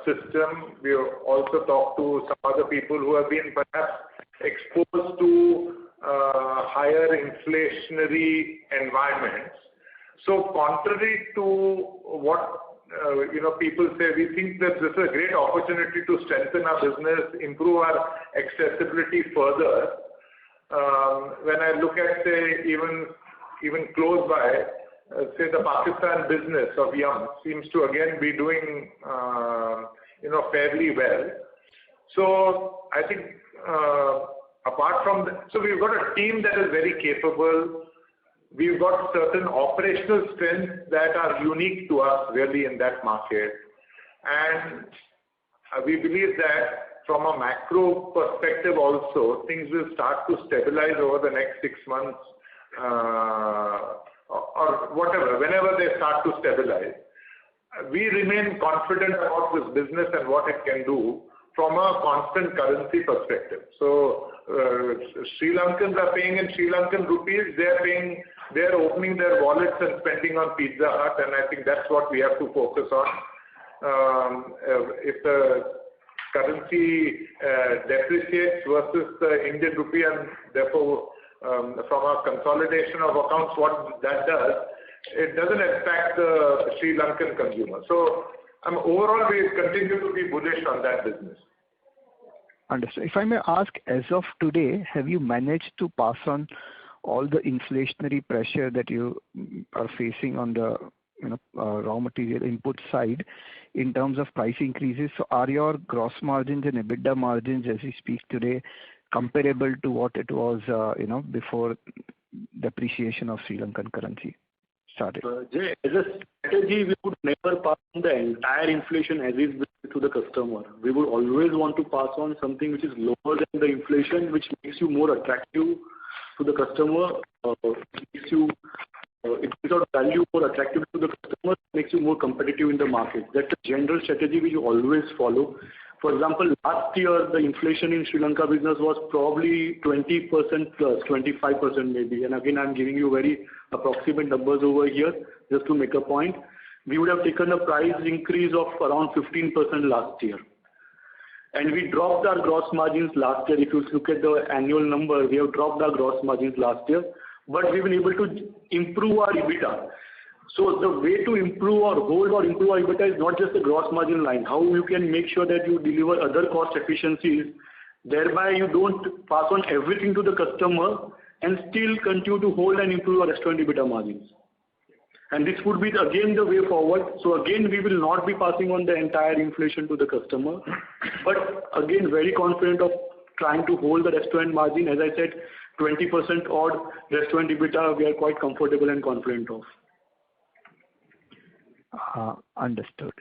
system. We have also talked to some other people who have been perhaps exposed to higher inflationary environments. So contrary to what people say, we think that this is a great opportunity to strengthen our business, improve our accessibility further. When I look at, say, even close by, say the Pakistan business of Yum seems to again be doing fairly well. So I think apart from that, so we've got a team that is very capable. We've got certain operational strengths that are unique to us really in that market, and we believe that from a macro perspective also, things will start to stabilize over the next 6 months or whatever, whenever they start to stabilize. We remain confident about this business and what it can do from a constant currency perspective. So Sri Lankans are paying in Sri Lankan rupees, they're opening their wallets and spending on Pizza Hut, and I think that's what we have to focus on. If the currency depreciates versus the Indian rupee, and therefore from a consolidation of accounts, what that does, it doesn't impact the Sri Lankan consumer. So overall, we continue to be bullish on that business. Understood. If I may ask, as of today, have you managed to pass on all the inflationary pressure that you are facing on the raw material input side in terms of price increases? So are your gross margins and EBITDA margins as we speak today comparable to what it was before depreciation of Sri Lankan currency started? Jay, as a strategy, we would never pass on the entire inflation as is to the customer. We would always want to pass on something which is lower than the inflation, which makes you more attractive to the customer, it gives out value more attractive to the customer, makes you more competitive in the market. That's a general strategy we always follow. For example, last year the inflation in Sri Lanka business was probably 20% plus, 25% maybe. And again, I'm giving you very approximate numbers over here just to make a point. We would have taken a price increase of around 15% last year. And we dropped our gross margins last year. If you look at the annual number, we have dropped our gross margins last year, but we've been able to improve our EBITDA. So the way to improve or hold or improve our EBITDA is not just the gross margin line. How you can make sure that you deliver other cost efficiencies, thereby you don't pass on everything to the customer and still continue to hold and improve our restaurant EBITDA margins. And this would be again the way forward. So again, we will not be passing on the entire inflation to the customer, but again, very confident of trying to hold the restaurant margin. As I said, 20% odd restaurant EBITDA, we are quite comfortable and confident of. Understood.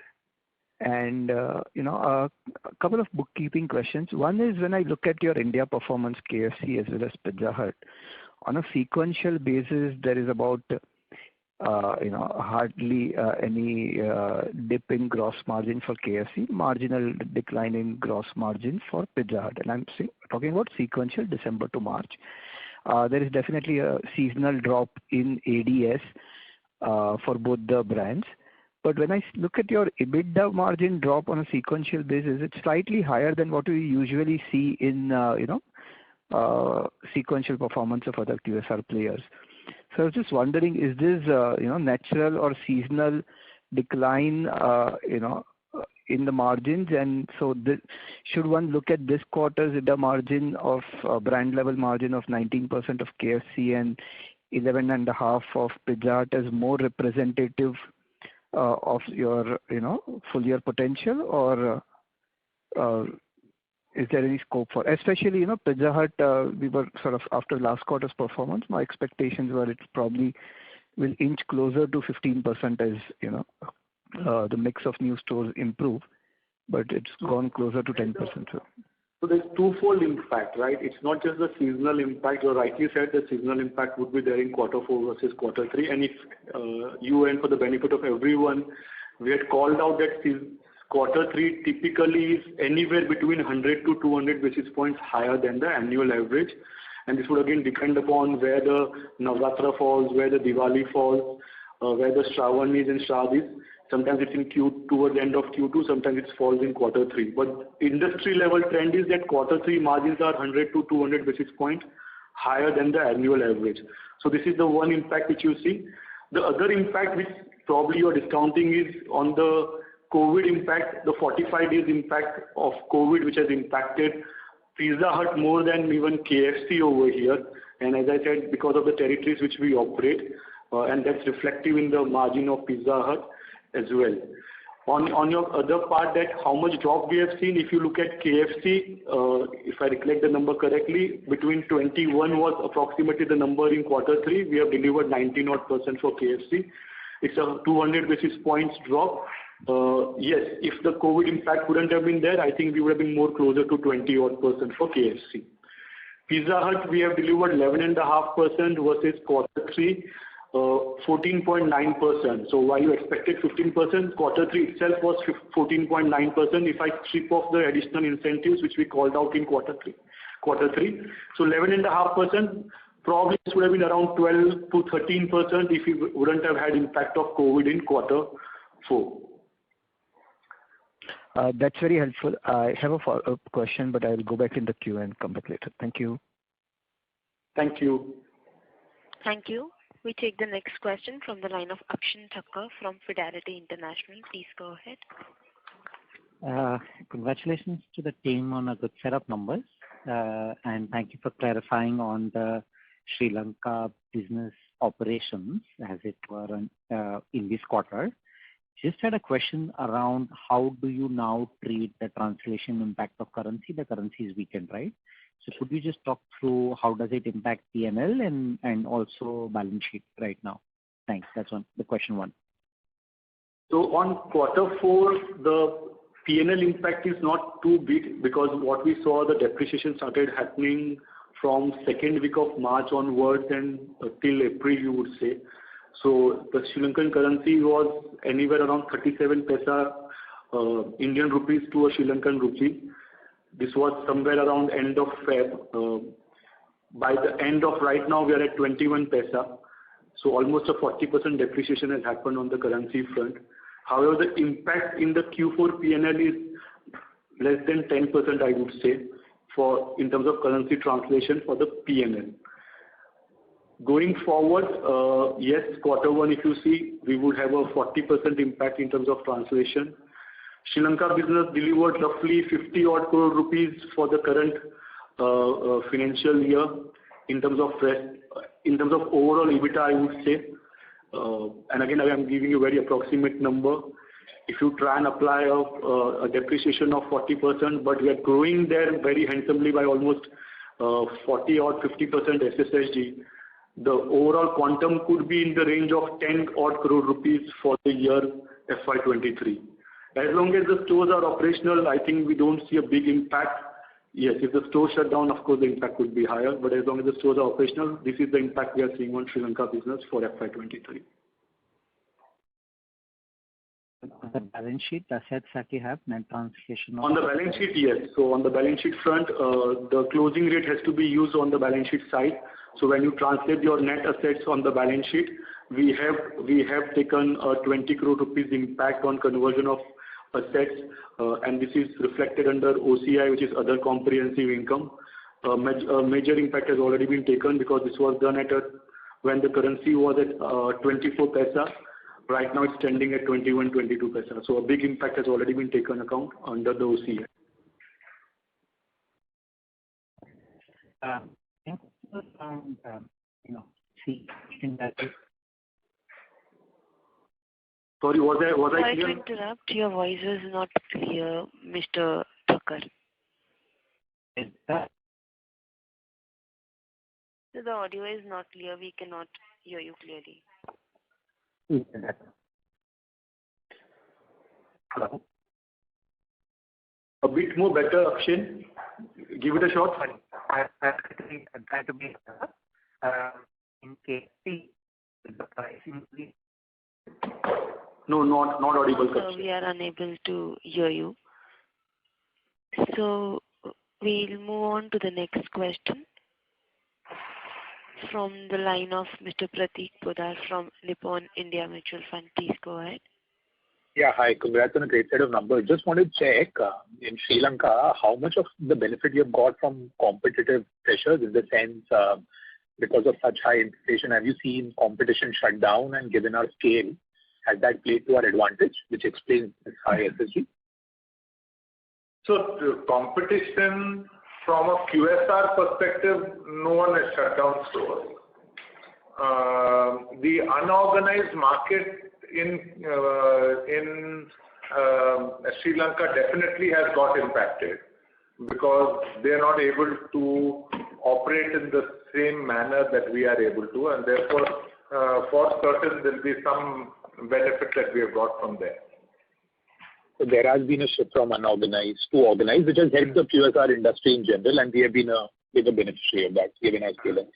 And a couple of bookkeeping questions. One is, when I look at your India performance, KFC as well as Pizza Hut, on a sequential basis, there is about hardly any dip in gross margin for KFC, marginal decline in gross margin for Pizza Hut. And I'm talking about sequential December to March. There is definitely a seasonal drop in ADS for both the brands. But when I look at your EBITDA margin drop on a sequential basis, it's slightly higher than what we usually see in sequential performance of other QSR players. So I was just wondering, is this natural or seasonal decline in the margins? And so should one look at this quarter's EBITDA margin of brand level margin of 19% of KFC and 11.5% of Pizza Hut as more representative of your full year potential, or is there any scope for, especially Pizza Hut? We were sort of, after last quarter's performance, my expectations were it probably will inch closer to 15% as the mix of new stores improve, but it's gone closer to 10%. So there's twofold impact, right? It's not just the seasonal impact. You rightly said the seasonal impact would be there in Q4 versus Q3. And if and for the benefit of everyone, we had called out that Q3 typically is anywhere between 100 to 200 basis points higher than the annual average. And this would again depend upon where the Navratra falls, where the Diwali falls, where the Shravan is and Shraddh is. Sometimes it's in towards the end of Q2, sometimes it falls in quarter 3. But industry level trend is that quarter 3 margins are 100 to 200 basis points higher than the annual average. So this is the one impact which you see. The other impact which probably you are discounting is on the COVID impact, the 45 days impact of COVID, which has impacted Pizza Hut more than even KFC over here. And as I said, because of the territories which we operate, and that's reflective in the margin of Pizza Hut as well. On your other part, that how much drop we have seen, if you look at KFC, if I recollect the number correctly, between 21 was approximately the number in quarter 3. We have delivered 19% for KFC. It's a 200 basis points drop. Yes, if the COVID impact wouldn't have been there, I think we would have been more closer to 20% for KFC. Pizza Hut, we have delivered 11.5% versus quarter 3, 14.9%. So while you expected 15%, quarter 3 itself was 14.9% if I strip off the additional incentives which we called out in quarter 3. So 11.5%. Probably this would have been around 12 to 13% if we wouldn't have had impact of COVID in quarter 4. That's very helpful. I have a follow-up question, but I will go back in the queue and come back later. Thank you. Thank you. Thank you. We take the next question from the line of Akshin Thakkar from Fidelity International. Please go ahead. Congratulations to the team on a good set of numbers, and thank you for clarifying on the Sri Lanka business operations, as it were, in this quarter. Just had a question around how do you now treat the translation impact of currency? The currency is weakened, right? So could you just talk through how does it impact P&L and also balance sheet right now? Thanks. That's the question 1. So on quarter 4, the P&L impact is not too big because what we saw, the depreciation started happening from second week of March onwards and till April, you would say. So the Sri Lankan currency was anywhere around 37 paisa Indian rupees to a Sri Lankan rupee. This was somewhere around end of Feb. By the end of right now, we are at 21 paisa. So almost a 40% depreciation has happened on the currency front. However, the impact in the Q4 P&L is less than 10%, I would say, in terms of currency translation for the P&L. Going forward, yes, quarter 1, if you see, we would have a 40% impact in terms of translation. Sri Lanka business delivered roughly 50 odd crore rupees for the current financial year in terms of overall EBITDA, I would say. And again, I am giving you a very approximate number. If you try and apply a depreciation of 40%, but we are growing there very handsomely by almost 40 or 50% SSSG, the overall quantum could be in the range of 10 odd crore rupees for the year FY23. As long as the stores are operational, I think we don't see a big impact. Yes, if the stores shut down, of course, the impact would be higher. But as long as the stores are operational, this is the impact we are seeing on Sri Lanka business for FY23. On the balance sheet, assets that you have, net translation? On the balance sheet, yes. So on the balance sheet front, the closing rate has to be used on the balance sheet side. So when you translate your net assets on the balance sheet, we have taken a 20 crore rupees impact on conversion of assets, and this is reflected under OCI, which is other comprehensive income. A major impact has already been taken because this was done when the currency was at 24 paisa. Right now it's standing at 21, 22 paisa. So a big impact has already been taken account under the OCI. Sorry, was I clear? Sorry to interrupt. Your voice is not clear, Mr. Thakkar. The audio is not clear. We cannot hear you clearly. Hello? A bit more better, Akshin. Give it a shot. I'm trying to be in KFC, the pricing. No, not audible. We are unable to hear you. So we'll move on to the next question. from the line of Mr. Prateek Podar from Nippon India Mutual Fund. Please go ahead. Yeah, hi. Congrats on a great set of numbers. Just wanted to check, in Sri Lanka, how much of the benefit you've got from competitive pressures, in the sense, because of such high inflation, have you seen competition shut down, and given our scale, has that played to our advantage, which explains this high SSG? So the competition from a QSR perspective, no one has shut down stores. The unorganized market in Sri Lanka definitely has got impacted because they are not able to operate in the same manner that we are able to, and therefore, for certain, there will be some benefit that we have got from there. So there has been a shift from unorganized to organized, which has helped the QSR industry in general, and we have been a bigger beneficiary of that, given our scale.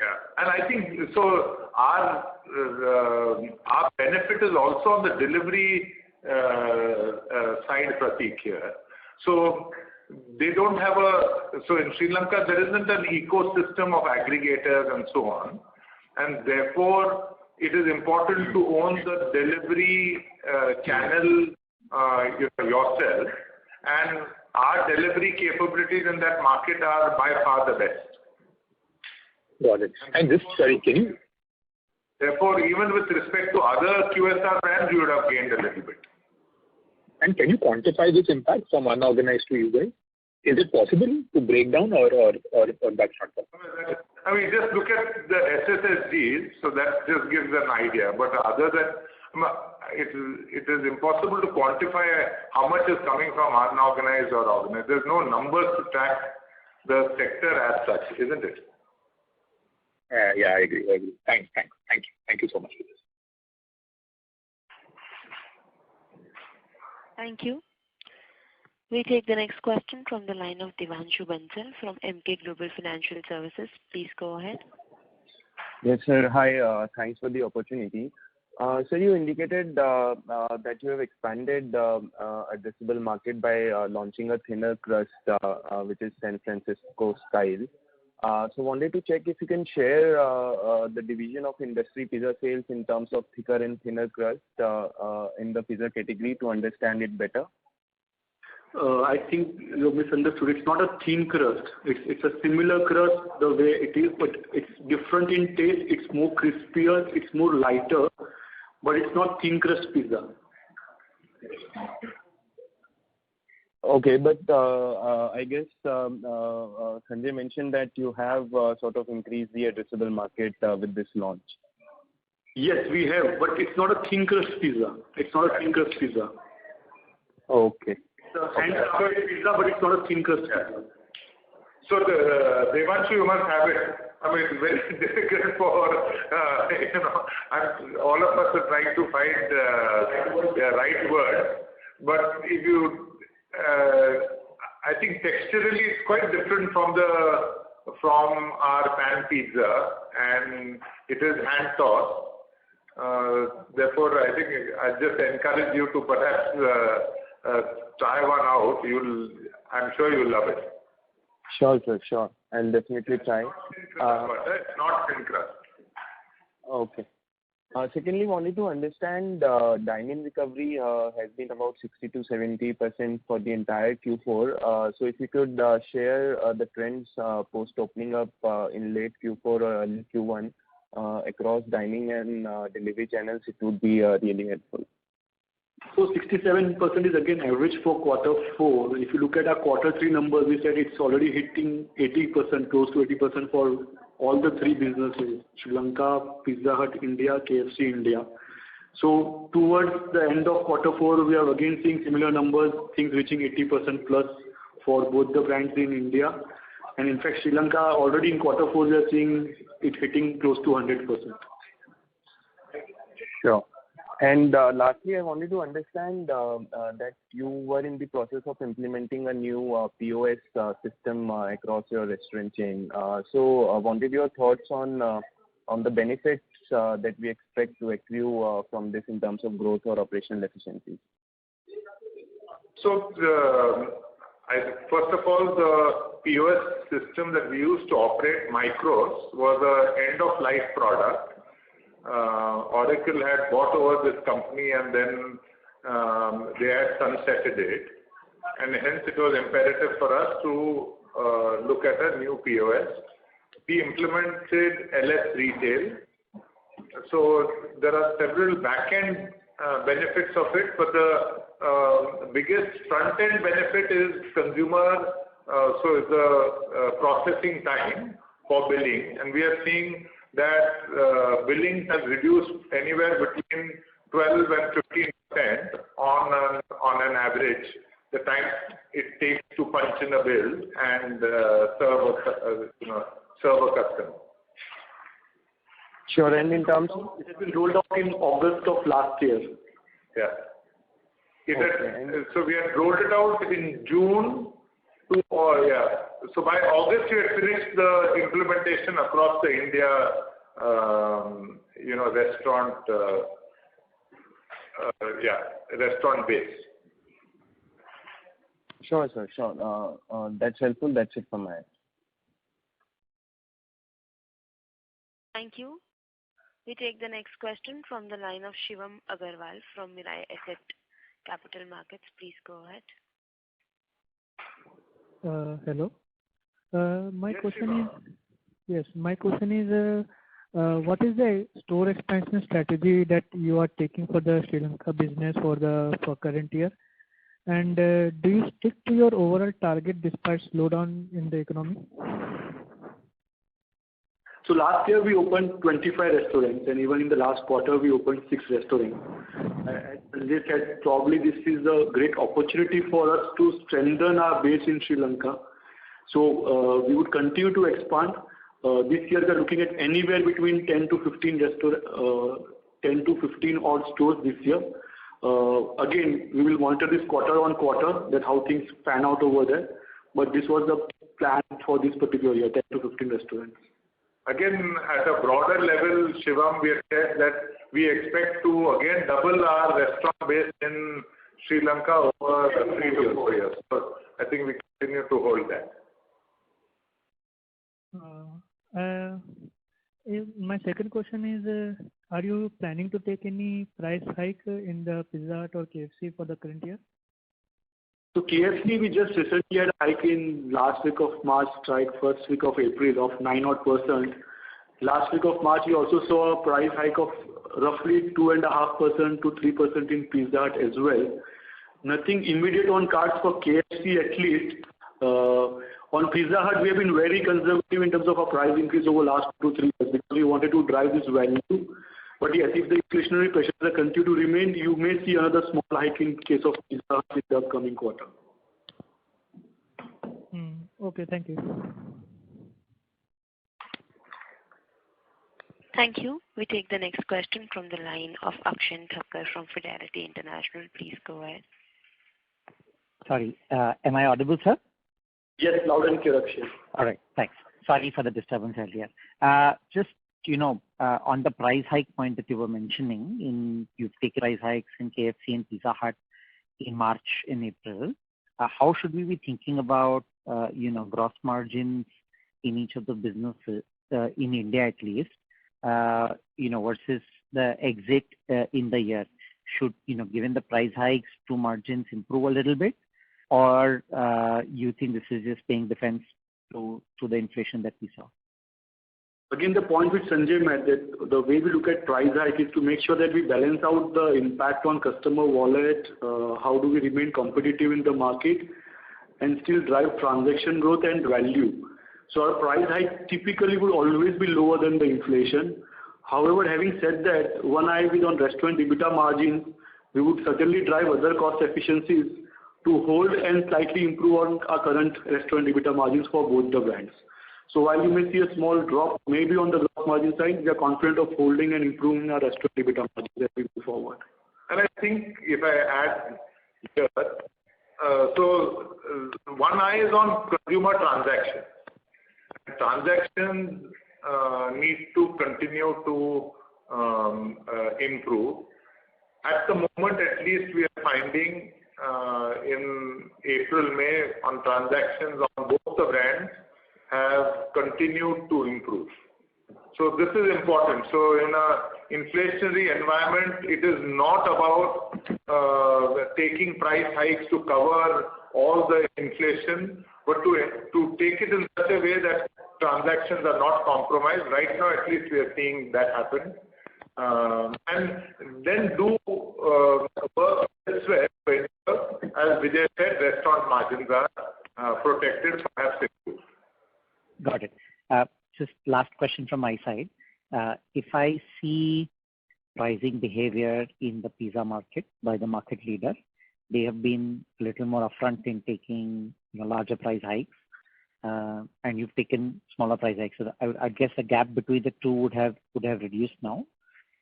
Yeah, and I think so. Our benefit is also on the delivery side, Prateek, here. So they don't have so in Sri Lanka there isn't an ecosystem of aggregators and so on, and therefore it is important to own the delivery channel yourself, and our delivery capabilities in that market are by far the best. Got it. And this, sorry, can you? Therefore, even with respect to other QSR brands, you would have gained a little bit. And can you quantify this impact from unorganized to you guys? Is it possible to break down, or that's not possible? I mean, just look at the SSSGs, so that just gives an idea. But other than, it is impossible to quantify how much is coming from unorganized or organized. There's no numbers to track the sector as such, isn't it? Yeah, I agree. Thank you so much for this. Thank you. We take the next question from the line of Devanshu Bansal from Emkay Global Financial Services. Please go ahead. Yes, sir. Hi. Thanks for the opportunity. So you indicated that you have expanded addressable market by launching a thinner crust, which is San Francisco style. So wanted to check if you can share the division of industry pizza sales in terms of thicker and thinner crust in the pizza category to understand it better. I think you misunderstood. It's not a thin crust. It's a similar crust the way it is, but it's different in taste. It's more crispier. It's more lighter, but it's not thin crust pizza. Okay, but I guess Sanjay mentioned that you have sort of increased the addressable market with this launch. Yes, we have, but it's not a thin crust pizza. Okay. It's a hand-carved pizza, but it's not a thin crust pizza. So Devanshu, you must have it. I mean, it's very difficult for, all of us are trying to find the right word. But if you, I think texturally it's quite different from our pan pizza, and it is hand tossed. Therefore, I think I just encourage you to perhaps try one out. I'm sure you'll love it. Sure, sir. Sure. I'll definitely try. Not thin crust. Okay. Secondly, wanted to understand dine-in recovery has been about 60 to 70% for the entire Q4. So if you could share the trends post opening up in late Q4 or early Q1 across dining and delivery channels, it would be really helpful. So 67% is again average for quarter 4. If you look at our quarter 3 numbers, we said it's already hitting 80%, close to 80% for all the 3 businesses, Sri Lanka, Pizza Hut India, KFC India. So towards the end of quarter 4, we are again seeing similar numbers, things reaching 80% plus for both the brands in India. And in fact, Sri Lanka already in quarter 4, we are seeing it hitting close to 100%. Sure. And lastly, I wanted to understand that you were in the process of implementing a new POS system across your restaurant chain. So I wanted your thoughts on the benefits that we expect to accrue from this in terms of growth or operational efficiency. So First of all, the POS system that we used to operate micros was a end-of-life product. Oracle had bought over this company and then they had sunsetted it, and hence it was imperative for us to look at a new POS. We implemented LS Retail. So there are several back-end benefits of it, but the biggest front-end benefit is consumer, so the processing time for billing, and we are seeing that billing has reduced anywhere between 12 and 15% on an average, the time it takes to punch in a bill and serve a customer. Sure, and in terms of... It has been rolled out in August of last year. Yeah. So we had rolled it out in June so by August we had finished the implementation across the India restaurant base. Sure, sir, sure. That's helpful. That's it from my end. Thank you. We take the next question from the line of Shivam Agarwal from Mirae Asset Capital Markets. Please go ahead. Hello. My question is, what is the store expansion strategy that you are taking for the Sri Lanka business for current year? And do you stick to your overall target despite slowdown in the economy? So last year we opened 25 restaurants, and even in the last quarter we opened 6 restaurants. As Sanjay said, probably this is a great opportunity for us to strengthen our base in Sri Lanka. So we would continue to expand. This year we are looking at anywhere between 10 to 15 odd stores this year. Again, we will monitor this quarter on quarter, that how things pan out over there. But this was the plan for this particular year, 10 to 15 restaurants. Again, at a broader level, Shivam, we have said that we expect to again double our restaurant base in Sri Lanka over 3 to 4 years. So I think we continue to hold that. My second question is, are you planning to take any price hike in the Pizza Hut or KFC for the current year? So KFC, we just recently had a hike in last week of March, first week of April of 9% odd. Last week of March, we also saw a price hike of roughly 2.5% to 3% in Pizza Hut as well. Nothing immediate on cards for KFC at least. On Pizza Hut, we have been very conservative in terms of our price increase over last 2 to 3 years because we wanted to drive this value. But yes, if the inflationary pressures continue to remain, you may see another small hike in case of Pizza Hut in the upcoming quarter. Okay, thank you. Thank you. We take the next question from the line of Akshay Thakkar from Fidelity International. Please go ahead. Sorry, am I audible, sir? Yes, loud and clear, Akshay. All right, thanks. Sorry for the disturbance earlier. Just, on the price hike point that you were mentioning, you've taken price hikes in KFC and Pizza Hut in March and April. How should we be thinking about, gross margins in each of the businesses, in India at least, versus the exit in the year? Should, given the price hikes, do margins improve a little bit? Or you think this is just paying defense to the inflation that we saw? Again, the point which Sanjay made, that the way we look at price hike is to make sure that we balance out the impact on customer wallet, how do we remain competitive in the market and still drive transaction growth and value. So our price hike typically will always be lower than the inflation. However, having said that, one eye is on restaurant EBITDA margin, we would certainly drive other cost efficiencies to hold and slightly improve on our current restaurant EBITDA margins for both the brands. So while you may see a small drop, maybe on the gross margin side, we are confident of holding and improving our restaurant EBITDA margins as we move forward. And I think if I add here, so one eye is on consumer transactions. Transactions need to continue to improve. At the moment, at least, we are finding in April, May on transactions on both the brands have continued to improve. So this is important. So in a inflationary environment, it is not about taking price hikes to cover all the inflation, but to take it in such a way that transactions are not compromised. Right now, at least we are seeing that happen. And then do work elsewhere, as Vijay said, restaurant margins are protected, perhaps improved. Got it. Just last question from my side. If I see pricing behavior in the pizza market by the market leader, they have been a little more upfront in taking larger price hikes, and you've taken smaller price hikes. So I guess the gap between the two would have reduced now.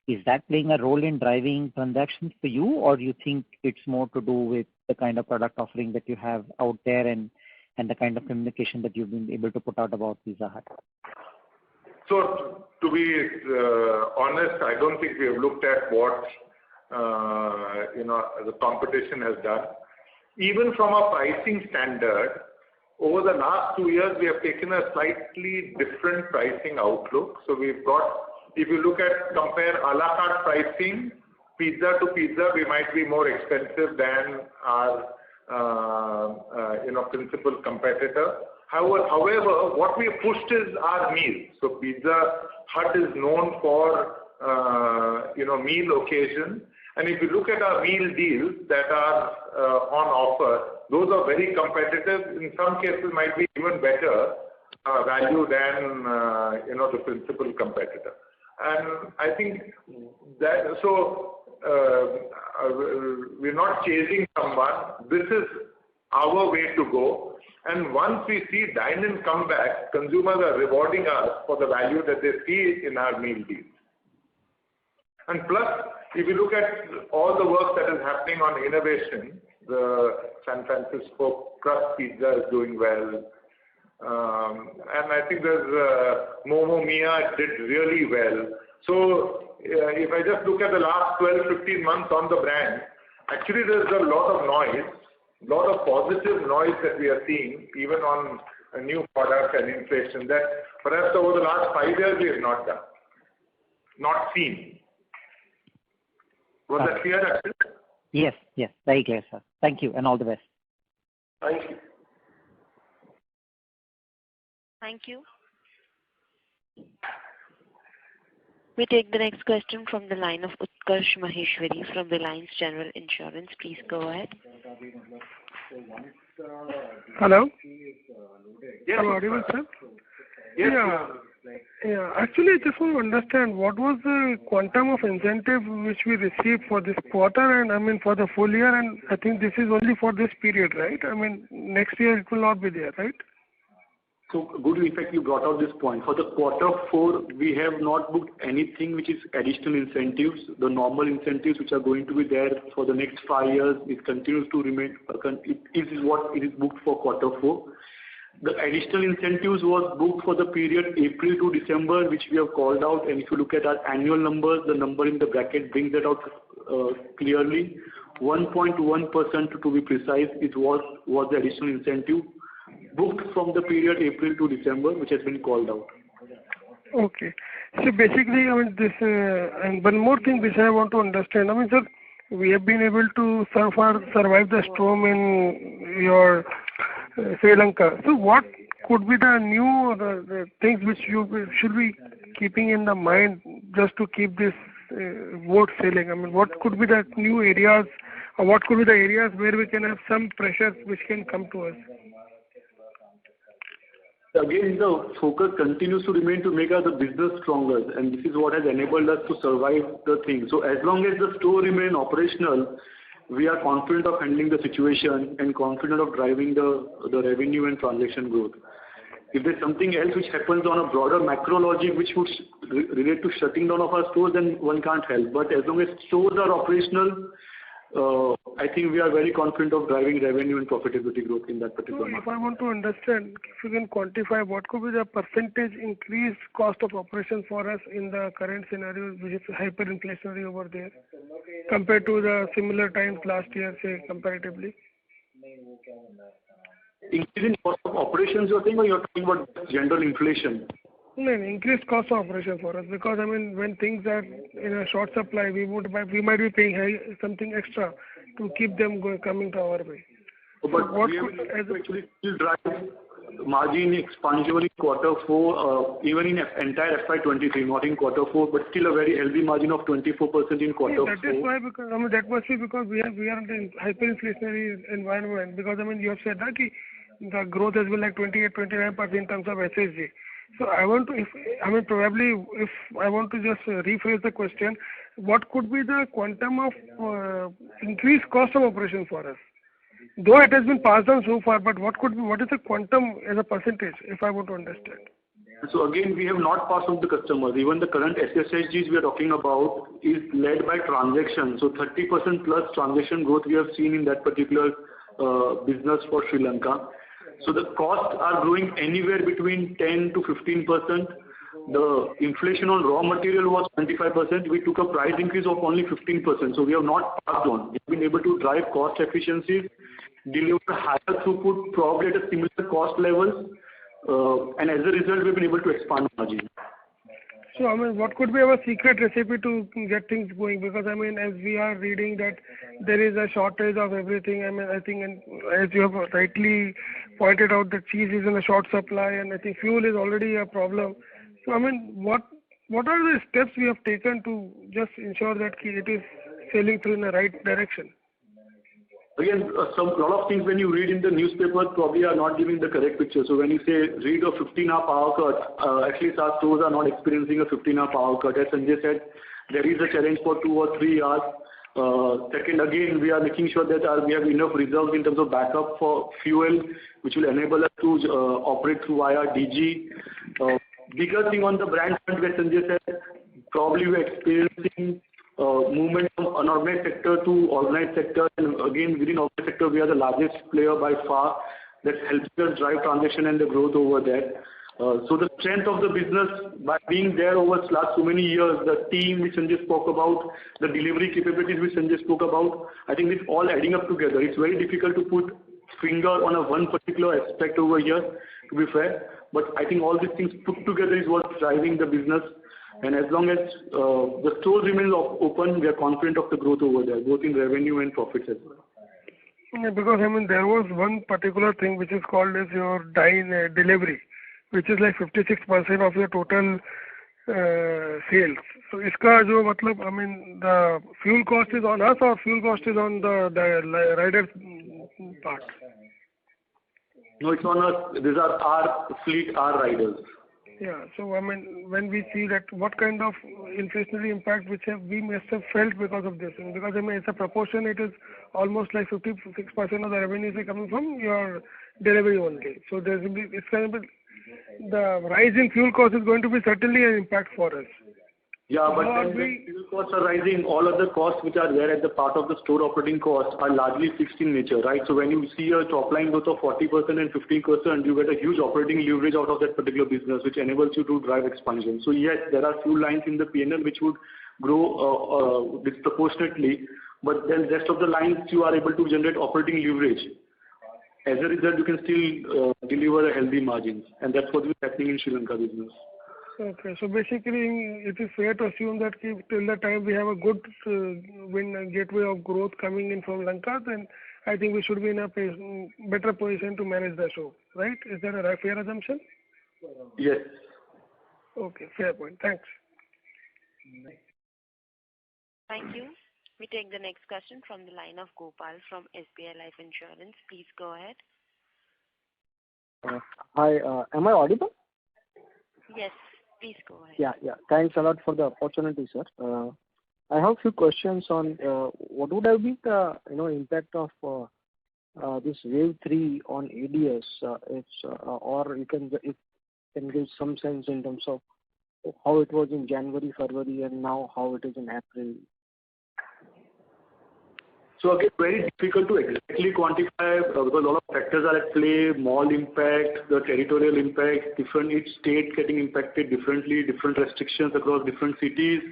Is that playing a role in driving transactions for you, or do you think it's more to do with the kind of product offering that you have out there and the kind of communication that you've been able to put out about Pizza Hut? So to be honest, I don't think we have looked at what the competition has done. Even from a pricing standard, over the last 2 years, we have taken a slightly different pricing outlook. So we've got, if you compare a la carte pricing, pizza to pizza, we might be more expensive than our principal competitor. However, what we have pushed is our meals. So Pizza Hut is known for meal occasion, and if you look at our meal deals that are on offer, those are very competitive. In some cases, might be even better value than the principal competitor. And I think that we're not chasing someone. This is our way to go. And once we see dine-in come back, consumers are rewarding us for the value that they see in our meal deals. And plus, if you look at all the work that is happening on innovation, the San Francisco crust pizza is doing well. And I think there's Momo Mia did really well. So if I just look at the last 12, 15 months on the brand, actually there's a lot of noise, a lot of positive noise that we are seeing, even on a new product and inflation, that perhaps over the last 5 years we have not seen. Was that clear, Axel? Yes, very clear, sir. Thank you, and all the best. Thank you. Thank you. We take the next question from the line of Utkarsh Maheshwari from Reliance General Insurance. Please go ahead. Hello? Yes. Am I audible, sir? Yes. Yeah. Actually, I just want to understand what was the quantum of incentive which we received for this quarter and for the full year, and I think this is only for this period, right? Next year it will not be there, right? So good, in fact, you brought out this point. For the quarter 4, we have not booked anything which is additional incentives. The normal incentives which are going to be there for the next 5 years, it continues to remain. It is what it is booked for quarter 4. The additional incentives was booked for the period April to December, which we have called out. And if you look at our annual numbers, the number in the bracket brings that out clearly. 1.1% to be precise, it was the additional incentive booked from the period April to December, which has been called out. Okay. So basically, this and one more thing which I want to understand. Sir, we have been able to survive the storm in your Sri Lanka. So what could be the new the things which you should be keeping in the mind just to keep this boat sailing? What could be the new areas, or what could be the areas where we can have some pressures which can come to us? Again, the focus continues to remain to make the business stronger, and this is what has enabled us to survive the thing. So as long as the store remain operational, we are confident of handling the situation and confident of driving the revenue and transaction growth. If there's something else which happens on a broader macro logic which would relate to shutting down of our stores, then one can't help. But as long as stores are operational, I think we are very confident of driving revenue and profitability growth in that particular market. If I want to understand, if you can quantify what could be the percentage increased cost of operation for us in the current scenario, which is hyperinflationary over there? compared to the similar times last year, say, comparatively? Increasing cost of operations you're saying, or you're talking about general inflation? No, increased cost of operation for us, because I mean, when things are in a short supply, we might be paying something extra to keep them coming to our way. But we have been able to actually still drive margin expansion in quarter 4, even in entire FY23, not in quarter 4, but still a very healthy margin of 24% in quarter 4. That is why, because I mean, that must be because we are in hyperinflationary environment. Because I mean, you have said that the growth has been like 28-29% in terms of SSG. So I want to, if I want to just rephrase the question, what could be the quantum of increased cost of operation for us? Though it has been passed on so far, but what is the quantum as a percentage, if I want to understand? So again, we have not passed on to customers. Even the current SSGs we are talking about is led by transactions. So 30% plus transaction growth we have seen in that particular business for Sri Lanka. So the costs are growing anywhere between 10 to 15%. The inflation on raw material was 25%. We took a price increase of only 15%. So we have not passed on. We've been able to drive cost efficiencies, deliver higher throughput, probably at a similar cost levels, and as a result, we've been able to expand margin. So, I mean, what could be our secret recipe to get things going? Because, I mean, as we are reading that there is a shortage of everything, I mean, I think, and as you have rightly pointed out, that cheese is in a short supply, and I think fuel is already a problem. So, I mean, what are the steps we have taken to just ensure that it is sailing through in the right direction? Again, a lot of things when you read in the newspaper probably are not giving the correct picture. So when you say read a 15-hour power cut, at least our stores are not experiencing a 15-hour power cut. As Sanjay said, there is a challenge for 2 or 3 hours. Second, again, we are making sure that we have enough reserves in terms of backup for fuel, which will enable us to operate through via DG. Bigger thing on the brand front, where Sanjay said, probably we're experiencing movement from unorganized sector to organized sector, and again within organized sector we are the largest player by far. That helps us drive transaction and the growth over there. So the strength of the business by being there over last so many years, the team which Sanjay spoke about, the delivery capabilities which Sanjay spoke about, I think it's all adding up together. It's very difficult to put finger on one particular aspect over here, to be fair, but I think all these things put together is what's driving the business. And as long as the stores remain open, we are confident of the growth over there, both in revenue and profits as well. Yeah, because I mean, there was one particular thing which is called as your delivery, which is like 56% of your total sales. So, iska jo matlab, I mean, the fuel cost is on us or fuel cost is on the rider's part? No, it's on us. These are our fleet, our riders. Yeah, so I mean, when we see that, what kind of inflationary impact we must have felt because of this? And because I mean, it's a proportion, it is almost like 56% of the revenues are coming from your delivery only. So there's it's kind of the rise in fuel cost is going to be certainly an impact for us. Yeah, but when fuel costs are rising, all other costs which are there at the part of the store operating costs are largely fixed in nature, right? So when you see a top line growth of 40% and 15%, you get a huge operating leverage out of that particular business, which enables you to drive expansion. So yes, there are few lines in the P&L which would grow disproportionately, but then rest of the lines you are able to generate operating leverage. As a result, you can still deliver a healthy margins, and that's what is happening in Sri Lanka business. Okay, so basically it is fair to assume that till the time we have a good gateway of growth coming in from Lanka, then I think we should be in a better position to manage the show, right? Is that a fair assumption? Yes. Okay, fair point. Thanks. Thank you. We take the next question from the line of Gopal from SBI Life Insurance. Please go ahead. Hi, am I audible? Yes. Please go ahead. Yeah. Thanks a lot for the opportunity, sir. I have a few questions on what would have been the impact of this wave 3 on ADS. Or you can give some sense in terms of how it was in January, February, and now how it is in April. So again, very difficult to exactly quantify because a lot of factors are at play, mall impact, the territorial impact, each state getting impacted differently, different restrictions across different cities.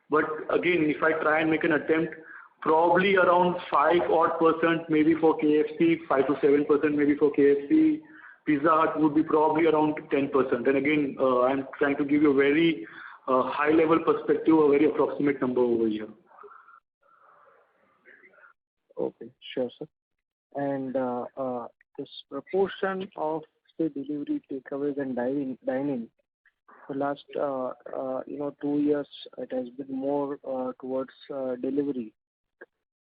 But again, if I try and make an attempt, probably around 5% maybe for KFC, 5 to 7% maybe for KFC. Pizza Hut would be probably around 10%. And again, I'm trying to give you a very high level perspective, a very approximate number over here. Okay, sure, sir. And this proportion of say delivery, takeaways, and dining, the last 2 years it has been more towards delivery.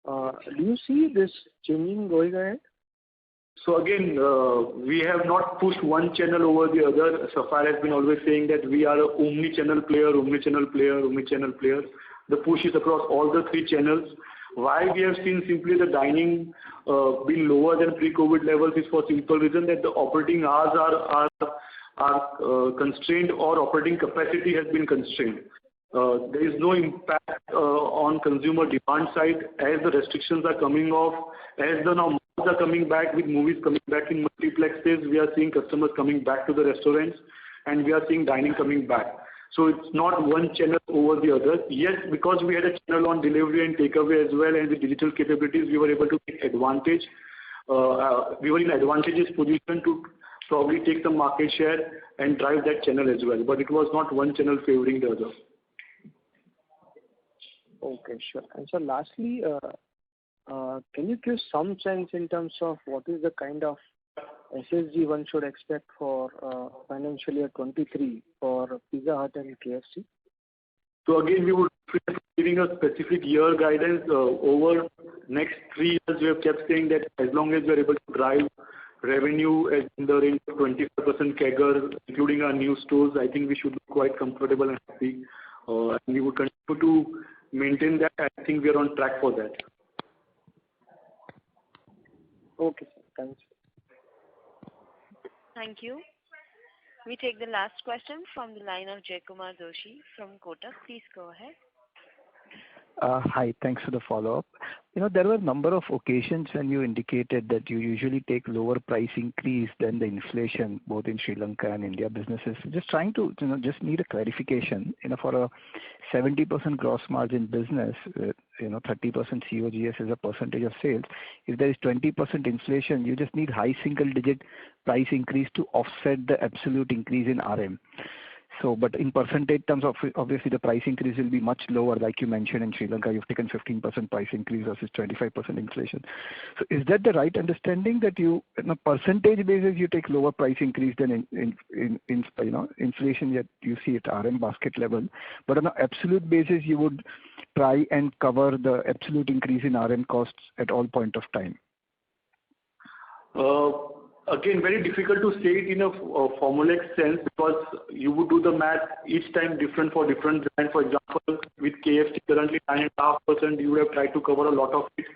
Do you see this changing going ahead? So again, we have not pushed one channel over the other. Sapphire has been always saying that we are an omni-channel player. The push is across all the 3 channels. Why we have seen simply the dining being lower than pre-COVID levels is for simple reason that the operating hours are constrained or operating capacity has been constrained. There is no impact on consumer demand side as the restrictions are coming off, as the now malls are coming back with movies coming back in multiplexes. We are seeing customers coming back to the restaurants, and we are seeing dining coming back. So it's not one channel over the other. Yes, because we had a channel on delivery and takeaway as well, and with digital capabilities, we were able to take advantage. We were in advantageous position to probably take some market share and drive that channel as well. But it was not one channel favoring the other. Okay, sure. And so lastly, can you give some sense in terms of what is the kind of SSG one should expect for financial year 23 for Pizza Hut and KFC? So again, we would be giving a specific year guidance. Over next 3 years, we have kept saying that as long as we are able to drive revenue as in the range of 25% CAGR, including our new stores, I think we should be quite comfortable and happy. And we would continue to maintain that. I think we are on track for that. Okay, sir. Thanks. Thank you. We take the last question from the line of Jaykumar Doshi from Kotak. Please go ahead. Hi, thanks for the follow-up. There were a number of occasions when you indicated that you usually take lower price increase than the inflation, both in Sri Lanka and India businesses. Just trying to, just need a clarification. For a 70% gross margin business, 30% COGS is a percentage of sales. If there is 20% inflation, you just need high single-digit price increase to offset the absolute increase in RM. So, but in percentage terms, obviously the price increase will be much lower, like you mentioned in Sri Lanka, you've taken 15% price increase versus 25% inflation. So, is that the right understanding that you, on a percentage basis, you take lower price increase than in inflation, yet you see at RM basket level, but on an absolute basis, you would try and cover the absolute increase in RM costs at all point of time? Again, very difficult to say it in a formulaic sense because you would do the math each time different for different brands. For example, with KFC currently 9.5%, you would have tried to cover a lot of it.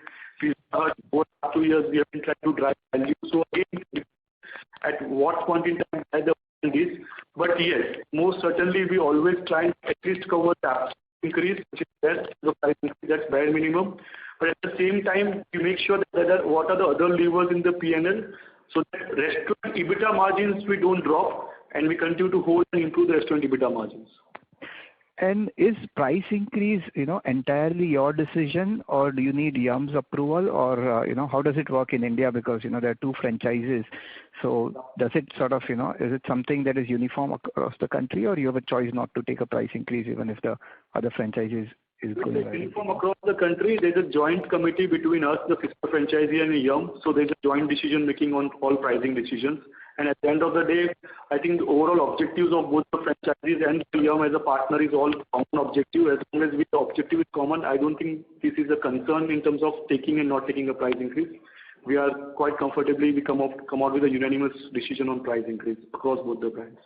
Pizza Hut, over 2 years, we have been trying to drive value. So again, at what point in time the brand is. But yes, most certainly we always try and at least cover the absolute increase, which is best, the price increase, that's bare minimum. But at the same time, we make sure that what are the other levers in the P&L, so that restaurant EBITDA margins we don't drop and we continue to hold and improve the restaurant EBITDA margins. And is price increase, entirely your decision, or do you need Yum's approval, or how does it work in India? Because there are 2 franchises. So does it sort of, is it something that is uniform across the country, or you have a choice not to take a price increase even if the other franchises is going ahead? It's uniform across the country. There's a joint committee between us, the sister franchisee, and Yum. So there's a joint decision making on all pricing decisions. And at the end of the day, I think the overall objectives of both the franchises and Yum as a partner is all common objective. As long as the objective is common, I don't think this is a concern in terms of taking and not taking a price increase. We are quite comfortably, we come out with a unanimous decision on price increase across both the brands.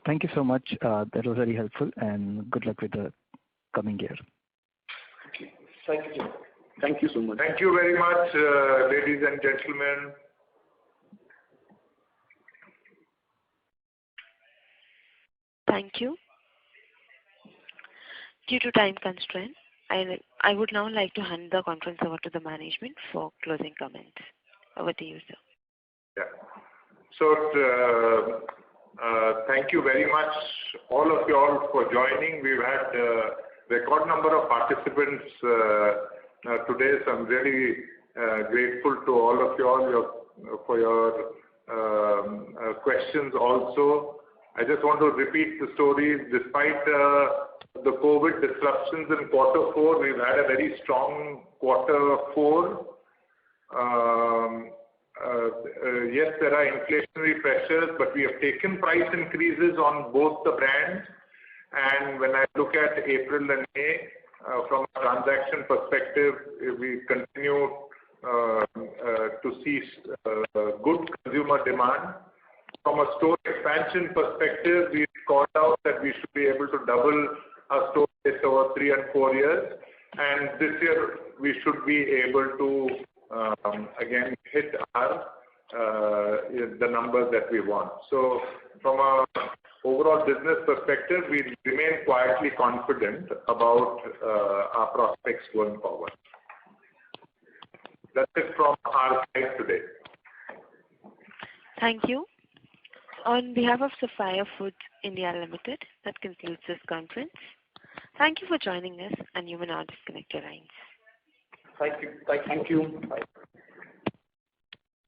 Thank you so much. That was very helpful, and good luck with the coming year. Thank you. Thank you so much. Thank you very much, ladies and gentlemen. Thank you. Due to time constraint, I would now like to hand the conference over to the management for closing comments. Over to you, sir. Yeah. So, thank you very much, all of you all, for joining. We've had record number of participants today, so I'm really grateful to all of you all for your questions also. I just want to repeat the story. Despite the COVID disruptions in quarter 4, we've had a very strong quarter 4. Yes, there are inflationary pressures, but we have taken price increases on both the brands. And when I look at April and May, from a transaction perspective, we continue to see good consumer demand. From a store expansion perspective, we called out that we should be able to double our store base over 3 and 4 years. And this year, we should be able to again hit our the numbers that we want. So from a overall business perspective, we remain quietly confident about our prospects going forward. That's it from our side today. Thank you. On behalf of Sapphire Foods India Limited, that concludes this conference. Thank you for joining us, and you may now disconnect your lines. Thank you. Thank you. Bye.